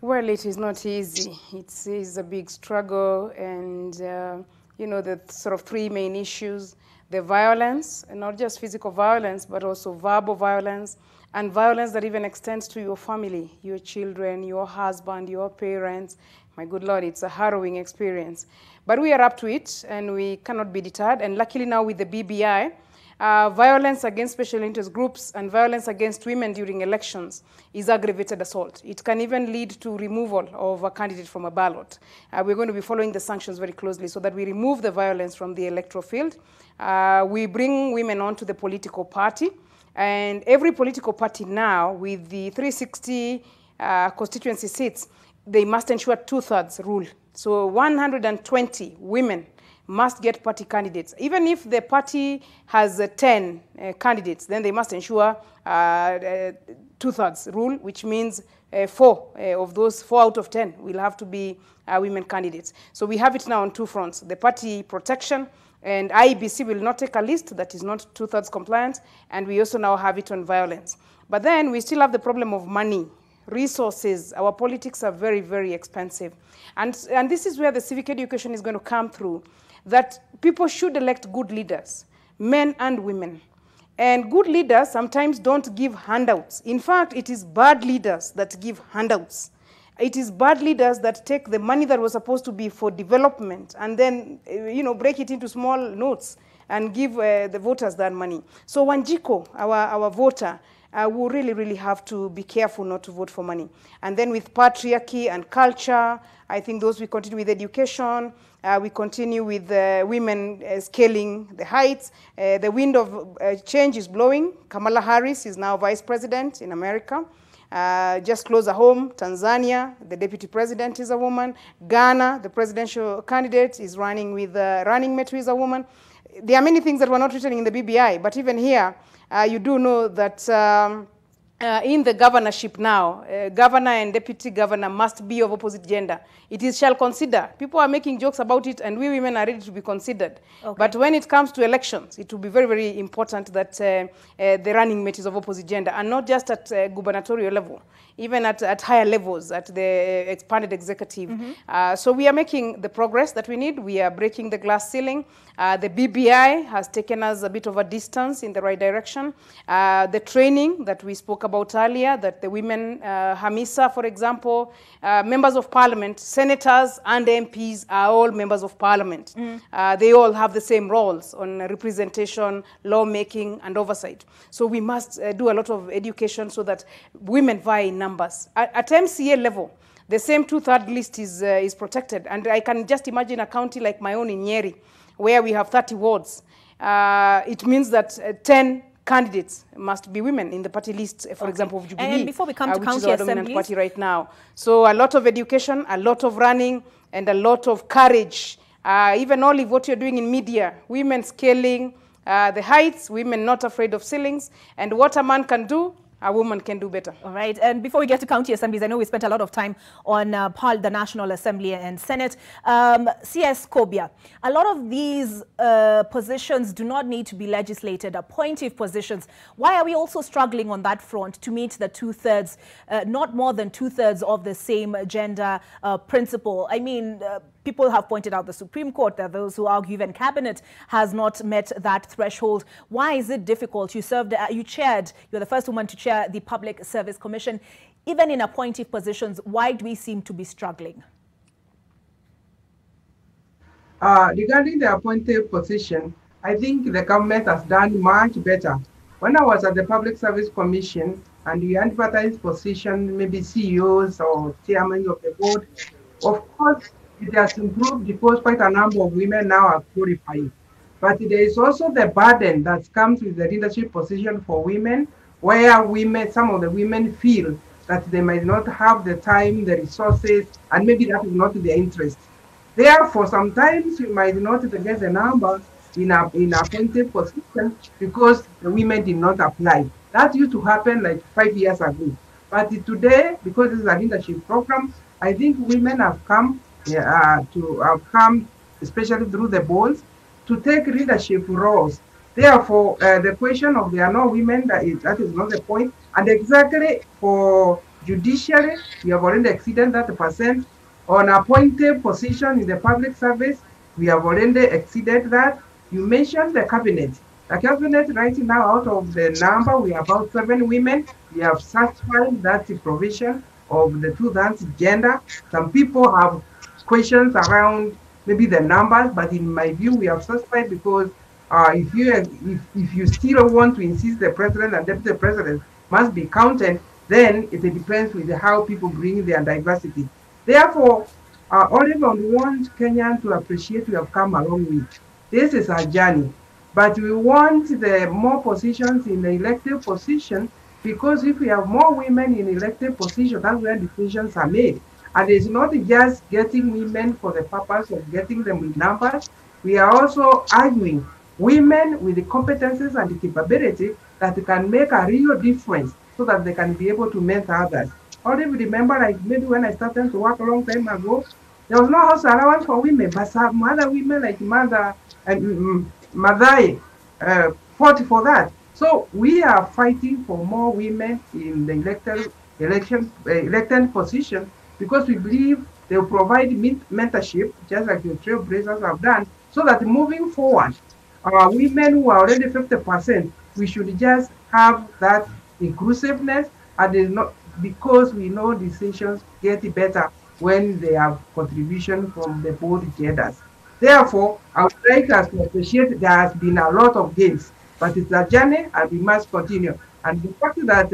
Well, it is not easy. It is a big struggle, and you know, the sort of three main issues: the violence, and not just physical violence, but also verbal violence, and violence that even extends to your family, your children, your husband, your parents. My good Lord, it's a harrowing experience. But we are up to it, and we cannot be deterred. And luckily now with the BBI, violence against special interest groups and violence against women during elections is aggravated assault. It can even lead to removal of a candidate from a ballot. We're going to be following the sanctions very closely so that we remove the violence from the electoral field. We bring women onto the political party, and every political party now, with the 360 constituency seats, they must ensure 2/3 rule. So 120 women must get party candidates. Even if the party has 10 candidates, then they must ensure 2/3 rule, which means 4 of those 4 out of 10 will have to be women candidates. So we have it now on two fronts: the party protection, and IEBC will not take a list that is not 2/3 compliant, and we also now have it on violence. But then we still have the problem of money, resources. Our politics are very, very expensive. And this is where the civic education is going to come through, that people should elect good leaders, men and women. And good leaders sometimes don't give handouts. In fact, it is bad leaders that give handouts. It is bad leaders that take the money that was supposed to be for development and then, you know, break it into small notes and give the voters that money. So Wanjiko, our voter, will really, really have to be careful not to vote for money. And then with patriarchy and culture, I think those we continue with education. We continue with women scaling the heights. The wind of change is blowing. Kamala Harris is now vice president in America. Just closer home, Tanzania, the deputy president is a woman. Ghana, the presidential candidate, is running with running mate who is a woman. There are many things that were not written in the BBI, but even here, you do know that in the governorship now, governor and deputy governor must be of opposite gender. It is shall consider. People are making jokes about it, and we women are ready to be considered. Okay. But when it comes to elections, it will be very, very important that the running mate is of opposite gender, and not just at gubernatorial level, even at higher levels, at the expanded executive. So we are making the progress that we need. We are breaking the glass ceiling. The BBI has taken us a bit of a distance in the right direction. The training that we spoke about earlier, that the women, Hamisa, for example, members of parliament, senators and MPs are all members of parliament. They all have the same roles on representation, lawmaking, and oversight. So we must do a lot of education so that women vie in numbers. At MCA level, the same 2/3 list is protected. And I can just imagine a county like my own in Nyeri, where we have 30 wards. It means that 10 candidates must be women in the party list, for example, of Jubilee, and before we come to which county is our dominant assemblies, party right now. So a lot of education, a lot of running, and a lot of courage. Even Olive, what you're doing in media, women scaling the heights, women not afraid of ceilings, and what a man can do, a woman can do better. All right. And before we get to county assemblies, I know we spent a lot of time on the National Assembly and Senate. CS Kobia, a lot of these positions do not need to be legislated, appointive positions. Why are we also struggling on that front to meet the 2/3, not more than 2/3 of the same gender principle? I mean, people have pointed out the Supreme Court, there are those who argue even Cabinet has not met that threshold. Why is it difficult? You served, you're the first woman to chair the Public Service Commission. Even in appointive positions, why do we seem to be struggling? Regarding the appointive position, I think the government has done much better. When I was at the Public Service Commission and we advertised position, maybe CEOs or chairmen of the board, of course, it has improved because quite a number of women now are qualified. But there is also the burden that comes with the leadership position for women, where women, some of the women feel that they might not have the time, the resources, and maybe that is not their interest. Therefore, sometimes you might not get the number in appointed position because the women did not apply. That used to happen like 5 years ago. But today, because this is a leadership program, I think women have come especially through the boards, to take leadership roles. Therefore, the question of there are no women, that is not the point. And exactly for Judiciary, we have already exceeded that %. On appointed position in the public service, we have already exceeded that. You mentioned the cabinet. The cabinet right now, out of the number, we have about 7 women. We have satisfied that provision of the 2/3 gender. Some people have questions around maybe the numbers, but in my view, we have satisfied because if you still want to insist the president and deputy president must be counted, then it depends with how people bring their diversity. Therefore, Oliver wants Kenyan to appreciate we have come along with. This is our journey, but we want the more positions in the elected position, because if we have more women in elected position, that's where decisions are made. And it's not just getting women for the purpose of getting them with numbers. We are also arguing women with the competences and the capability that can make a real difference so that they can be able to mentor others. I remember, like maybe when I started to work a long time ago, there was no house allowance for women, but some other women like Mother and Madai fought for that. So we are fighting for more women in the elected position, because we believe they will provide mentorship, just like the trailblazers have done, so that moving forward, women who are already 50%, we should just have that inclusiveness, and it's not because we know decisions get better when they have contribution from the both genders. Therefore, I would like us to appreciate there has been a lot of gains, but it's a journey and we must continue. And the fact that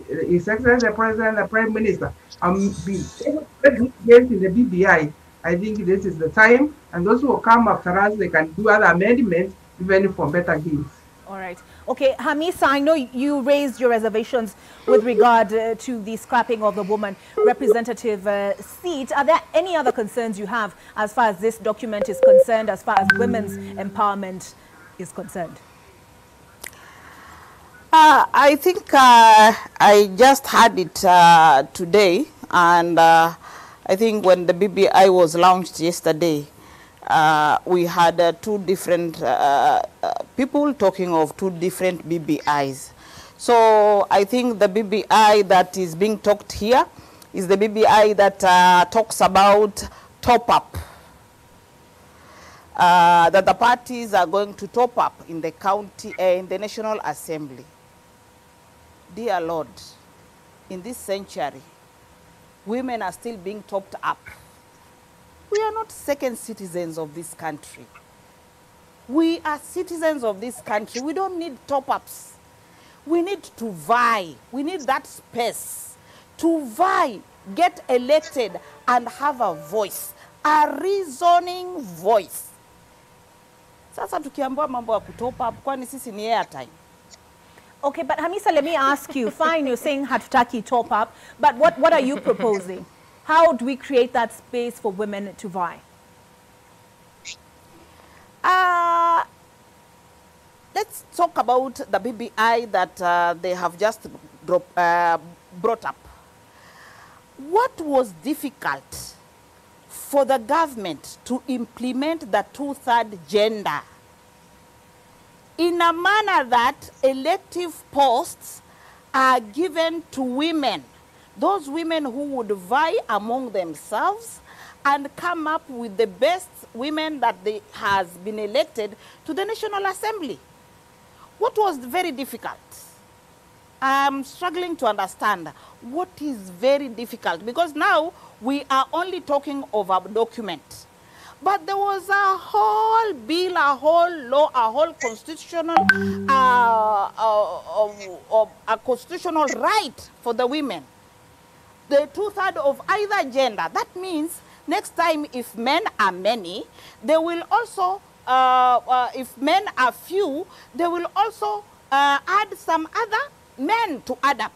His Excellency the President, the Prime Minister, been able to make gains in the BBI, I think this is the time, and those who will come after us, they can do other amendments even for better gains. All right. Okay, Hamisa, I know you raised your reservations with regard to the scrapping of the woman representative seat. Are there any other concerns you have as far as this document is concerned, as far as women's empowerment is concerned? I think I just had it today, and I think when the BBI was launched yesterday, we had 2 different people talking of 2 different BBIs. So I think the BBI that is being talked here is the BBI that talks about top-up, that the parties are going to top up in the county, in the National Assembly. Dear Lord, in this century, women are still being topped up. We are not second citizens of this country. We are citizens of this country. We don't need top-ups. We need to vie. We need that space to vie, get elected, and have a voice, a reasoning voice. Sasa tukiambiwa mambo ya kutop up, kwani sisi ni airtime? Okay, but Hamisa, let me ask you, fine, you're saying hatutaki top up, but what are you proposing? How do we create that space for women to vie? Let's talk about the BBI that they have just brought up. What was difficult for the government to implement the 2/3 gender in a manner that elective posts are given to women, those women who would vie among themselves and come up with the best women that has been elected to the National Assembly? What was very difficult? I'm struggling to understand what is very difficult, because now we are only talking of a document. But there was a whole bill, a whole law, a whole constitutional, a constitutional right for the women. The 2/3 of either gender. That means next time if men are many, they will also, if men are few, they will also add some other men to add up.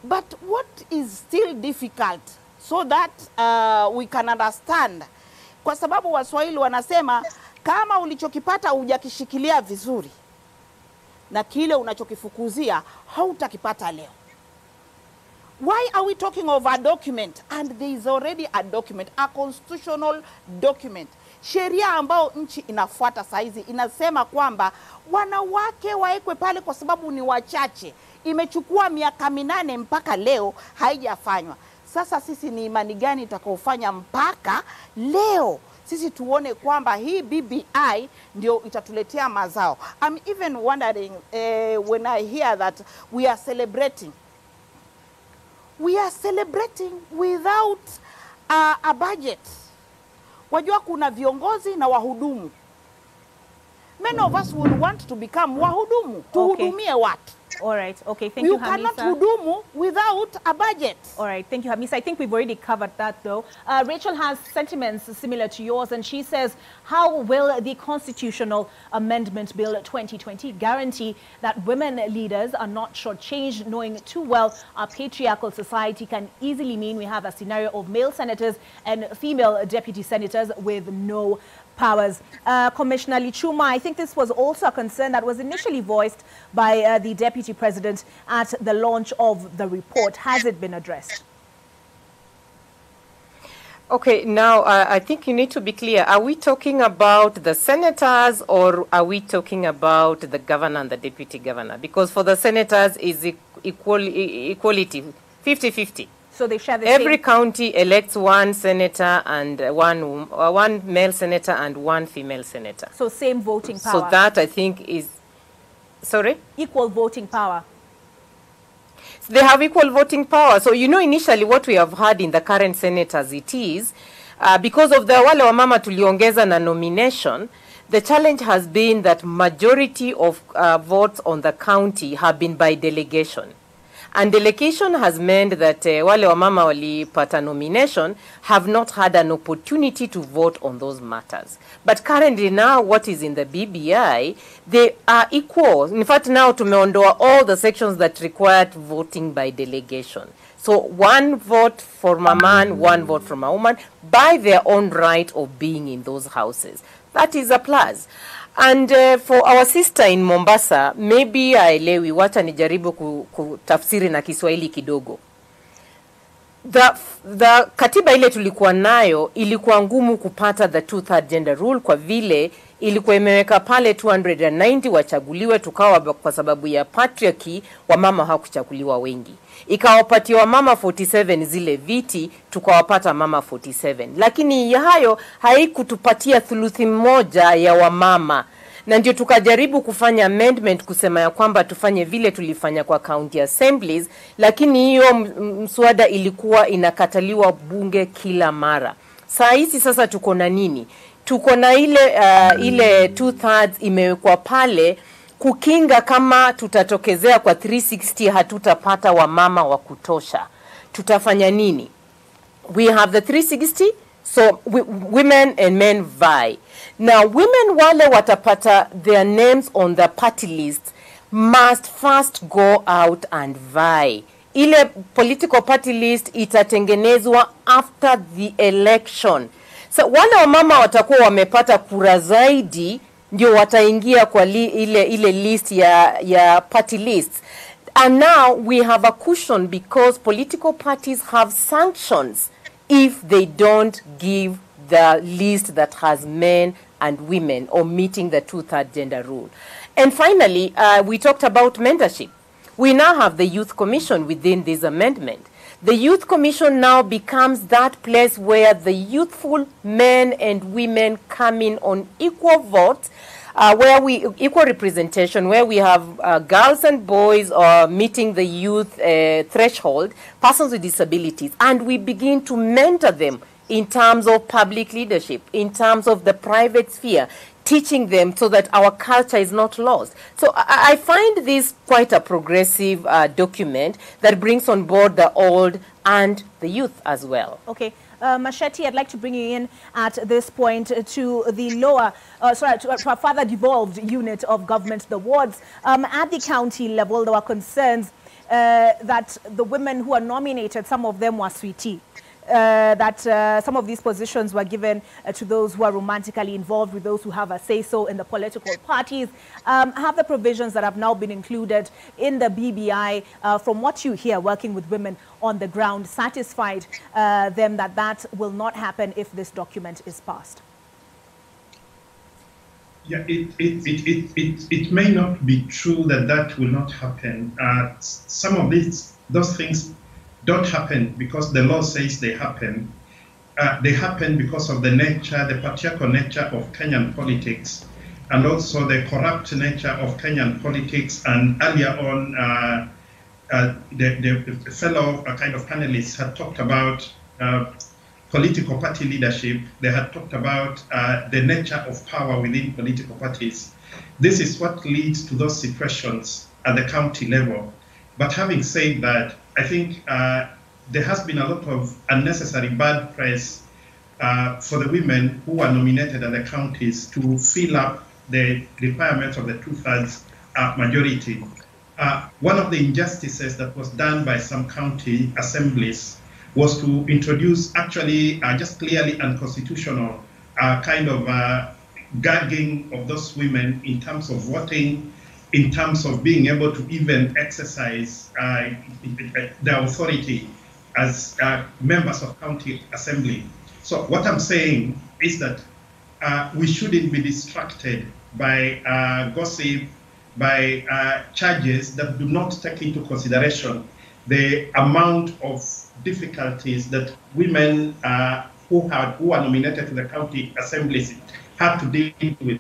But what is still difficult so that we can understand, kwa sababu Waswahili wanasema kama ulichokipata hujakishikilia vizuri na kile unachokifukuzia hautakipata leo. Why are we talking of a document? And there is already a document, a constitutional document, sheria ambayo nchi inafuata saizi inasema kwamba wanawake waekwe pale kwa sababu ni wachache. Imechukua miaka 8 mpaka leo haijafanywa. Sasa sisi ni imani gani itakaofanya mpaka leo sisi tuone kwamba hii BBI ndio itatuletea mazao? I'm even wondering when I hear that we are celebrating without a budget. Wajua kuna viongozi na wahudumu. Many of us would want to become wahudumu. Tuhudumie watu. All right. Okay. Thank you, Hamisa. You cannot hudumu without a budget. All right. Thank you, Hamisa. I think we've already covered that, though. Rachel has sentiments similar to yours, and she says, how will the Constitutional Amendment Bill 2020 guarantee that women leaders are not shortchanged, knowing too well our patriarchal society can easily mean we have a scenario of male senators and female deputy senators with no powers. Commissioner Lichuma, I think this was also a concern that was initially voiced by the Deputy President at the launch of the report. Has it been addressed? Okay, now I think you need to be clear. Are we talking about the senators or are we talking about the governor and the deputy governor? Because for the senators is equality, 50-50. So they share the Every same... county elects one senator and one male senator and one female senator. So same voting power. So that I think is, sorry? Equal voting power. They have equal voting power. So you know initially what we have had in the current Senate as it is, because of the wale wa mama tuliongeza na nomination, the challenge has been that majority of votes on the county have been by delegation. And delegation has meant that wale wa mama walipata nomination have not had an opportunity to vote on those matters. But currently now what is in the BBI, they are equal. In fact now tumeondoa all the sections that required voting by delegation. So one vote from a man, one vote from a woman by their own right of being in those houses. That is a plus. And for our sister in Mombasa, maybe aelewi, wacha nijaribu kutafsiri na Kiswahili kidogo. The katiba ile tulikuwa nayo ilikuwa ngumu kupata the 2/3 gender rule kwa vile ilikuwa imeweka pale 290 wachaguliwe, tukawa kwa sababu ya patriarchy wamama hawakuchaguliwa wengi. Ikawapatia wamama 47 zile viti, tukawapata mama 47. Lakini ya hayo haikutupatia thuluthi moja ya wamama. Na ndio tukajaribu kufanya amendment kusema ya kwamba tufanye vile tulifanya kwa county assemblies, lakini hiyo mswada ilikuwa inakataliwa bunge kila mara. Saa hizi sasa tuko na nini? Tuko na ile 2/3 imewekwa pale kukinga kama tutatokezea kwa 360 hatutapata wamama wa kutosha. Tutafanya nini? We have the 360, so women and men vie. Now women wale watapata their names on the party list must first go out and vie. Ile political party list itatengenezwa after the election. So wale wamama watakuwa wamepata kura zaidi ndio wataingia kwa ile list ya party lists. And now we have a cushion because political parties have sanctions if they don't give the list that has men and women or meeting the 2/3 gender rule. And finally, we talked about mentorship. We now have the Youth Commission within this amendment. The Youth Commission now becomes that place where the youthful men and women come in on equal vote, equal representation, where we have girls and boys meeting the youth threshold, persons with disabilities, and we begin to mentor them in terms of public leadership, in terms of the private sphere, teaching them so that our culture is not lost. So I find this quite a progressive document that brings on board the old and the youth as well. Okay. Masheti, I'd like to bring you in at this point to the lower, to a further devolved unit of government, the wards. At the county level, there were concerns that the women who are nominated, some of them were sweetie. That some of these positions were given to those who are romantically involved with those who have a say-so in the political parties. Have the provisions that have now been included in the BBI, from what you hear working with women on the ground, satisfied them that that will not happen if this document is passed? Yeah, it may not be true that that will not happen. Some of those things don't happen because the law says they happen. They happen because of the nature, the patriarchal nature of Kenyan politics, and also the corrupt nature of Kenyan politics. And earlier on, the fellow kind of panelists had talked about political party leadership. They had talked about the nature of power within political parties. This is what leads to those situations at the county level. But having said that, I think there has been a lot of unnecessary bad press for the women who are nominated at the counties to fill up the requirements of the 2/3 majority. One of the injustices that was done by some county assemblies was to introduce actually just clearly unconstitutional kind of gagging of those women in terms of voting, in terms of being able to even exercise their authority as members of county assembly. So what I'm saying is that we shouldn't be distracted by gossip, by charges that do not take into consideration the amount of difficulties that women who are nominated to the county assemblies have to deal with,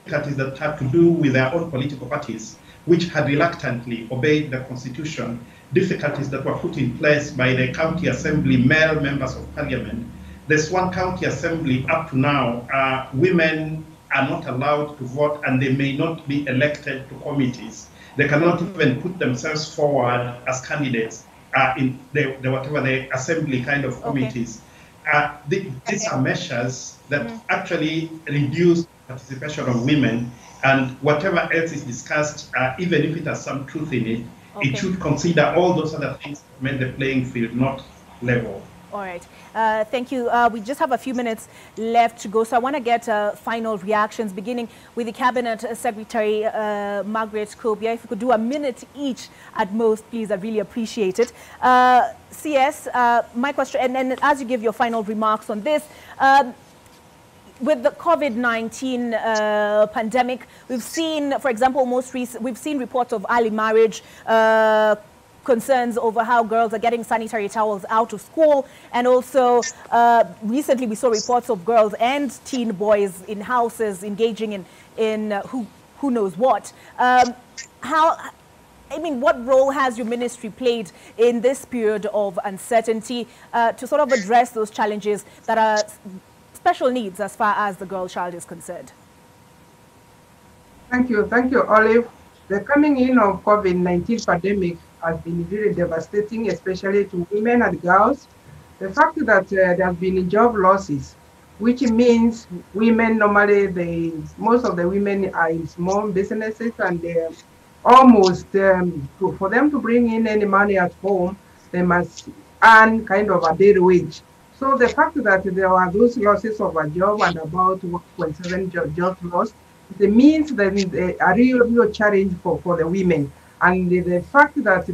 difficulties that have to do with their own political parties, which had reluctantly obeyed the constitution, difficulties that were put in place by the county assembly male members of parliament. There's one county assembly up to now, women are not allowed to vote and they may not be elected to committees. They cannot even put themselves forward as candidates in whatever the assembly kind of committees. These are measures that actually reduce participation of women, and whatever else is discussed, even if it has some truth in it, it should consider all those other things that make the playing field not level. All right. Thank you. We just have a few minutes left to go, so I want to get final reactions, beginning with the Cabinet Secretary, Margaret Kobia. If you could do a minute each at most, please, I'd really appreciate it. CS, my question, and then as you give your final remarks on this, with the COVID-19 pandemic, we've seen, for example, we've seen reports of early marriage, concerns over how girls are getting sanitary towels out of school, and also recently we saw reports of girls and teen boys in houses engaging in who knows what. What role has your ministry played in this period of uncertainty to sort of address those challenges that are special needs as far as the girl child is concerned? Thank you, Olive. The coming in of COVID-19 pandemic has been really devastating, especially to women and girls. The fact that there have been job losses, which means women normally, most of the women are in small businesses, and almost for them to bring in any money at home, they must earn kind of a daily wage. So the fact that there are those losses of a job and about 1.7 jobs lost, it means that it's a real challenge for the women. And the fact that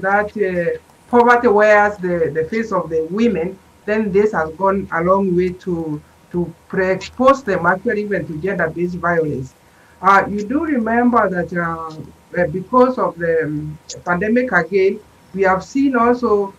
poverty wears the face of the women, then this has gone a long way to pre-expose them actually even to gender-based violence. You do remember that because of the pandemic again, we have seen also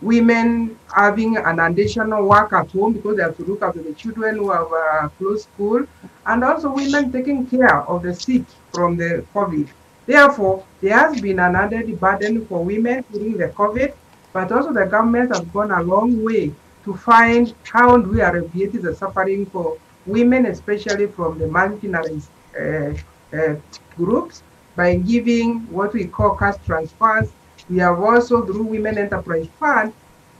women having an additional work at home because they have to look after the children who have closed school, and also women taking care of the sick from the COVID. Therefore, there has been an added burden for women during the COVID, but also the government has gone a long way to find how we alleviate the suffering for women, especially from the marginalized groups, by giving what we call cash transfers. We have also, through Women Enterprise Fund,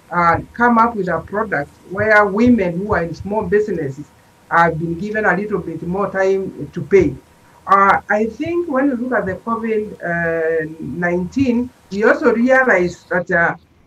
come up with a product where women who are in small businesses have been given a little bit more time to pay. I think when you look at the COVID-19, we also realize that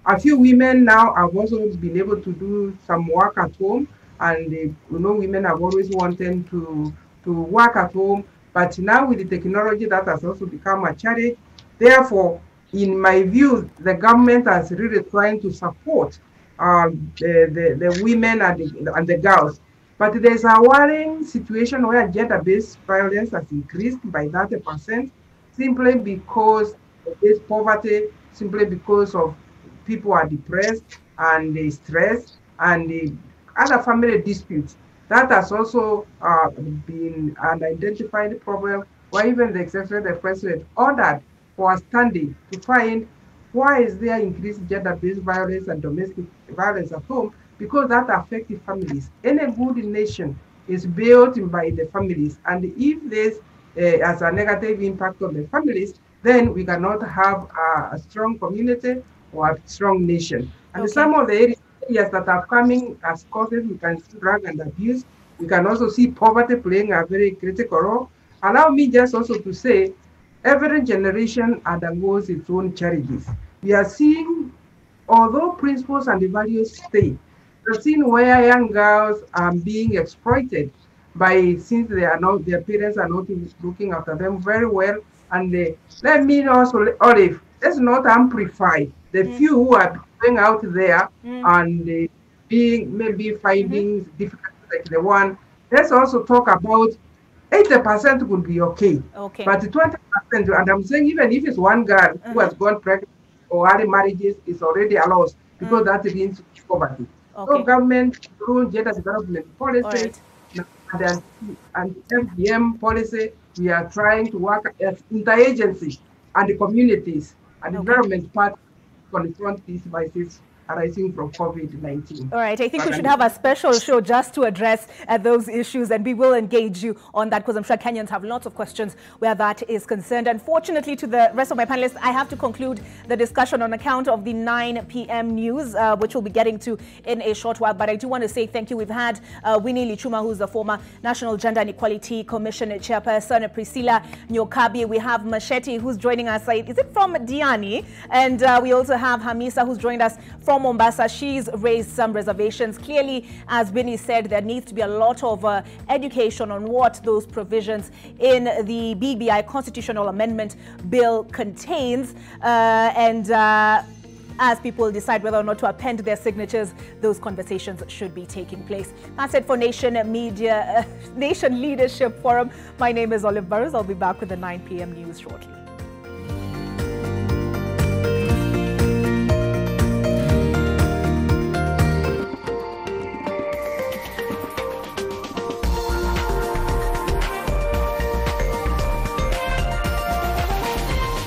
a few women now have also been able to do some work at home, and women have always wanted to work at home, but now with the technology that has also become a challenge. Therefore, in my view, the government is really trying to support the women and the girls. But there's a worrying situation where gender-based violence has increased by 30% simply because of this poverty, simply because of people are depressed and they stress and the other family disputes. That has also been an identified problem where even the executive president ordered for a study to find why is there increased gender-based violence and domestic violence at home, because that affects families. Any good nation is built by the families, and if this has a negative impact on the families, then we cannot have a strong community or a strong nation. And some of the areas that are coming as causes, we can see drug and abuse. We can also see poverty playing a very critical role. Allow me just also to say, every generation undergoes its own challenges. We are seeing, although principles and the values stay, we're seeing where young girls are being exploited since they are not, their parents are not looking after them very well. And let me also, Olive, let's not amplify the few who are going out there and being maybe finding difficult like the one. Let's also talk about 80% would be okay. But 20%, and I'm saying even if it's one girl who has gone pregnant or early marriages, is already a loss because that means poverty. So government through gender development policy and FGM policy, we are trying to work as interagency and the communities and the development part to confront these vices arising from COVID-19. All right, I think we should have a special show just to address those issues, and we will engage you on that because I'm sure Kenyans have lots of questions where that is concerned. Unfortunately, to the rest of my panelists, I have to conclude the discussion on account of the 9 p.m. news, which we'll be getting to in a short while. But I do want to say thank you. We've had Winnie Lichuma, who's the former National Gender and Equality Commission chairperson, Priscilla Nyokabi. We have Masheti, who's joining us. Is it from Diani? And we also have Hamisa, who's joined us from Mombasa. She's raised some reservations. Clearly, as Vinny said, there needs to be a lot of education on what those provisions in the BBI Constitutional Amendment Bill contains. As people decide whether or not to append their signatures, those conversations should be taking place. That's it for Nation Leadership Forum. My name is Olive Burrows. I'll be back with the 9 p.m. news shortly.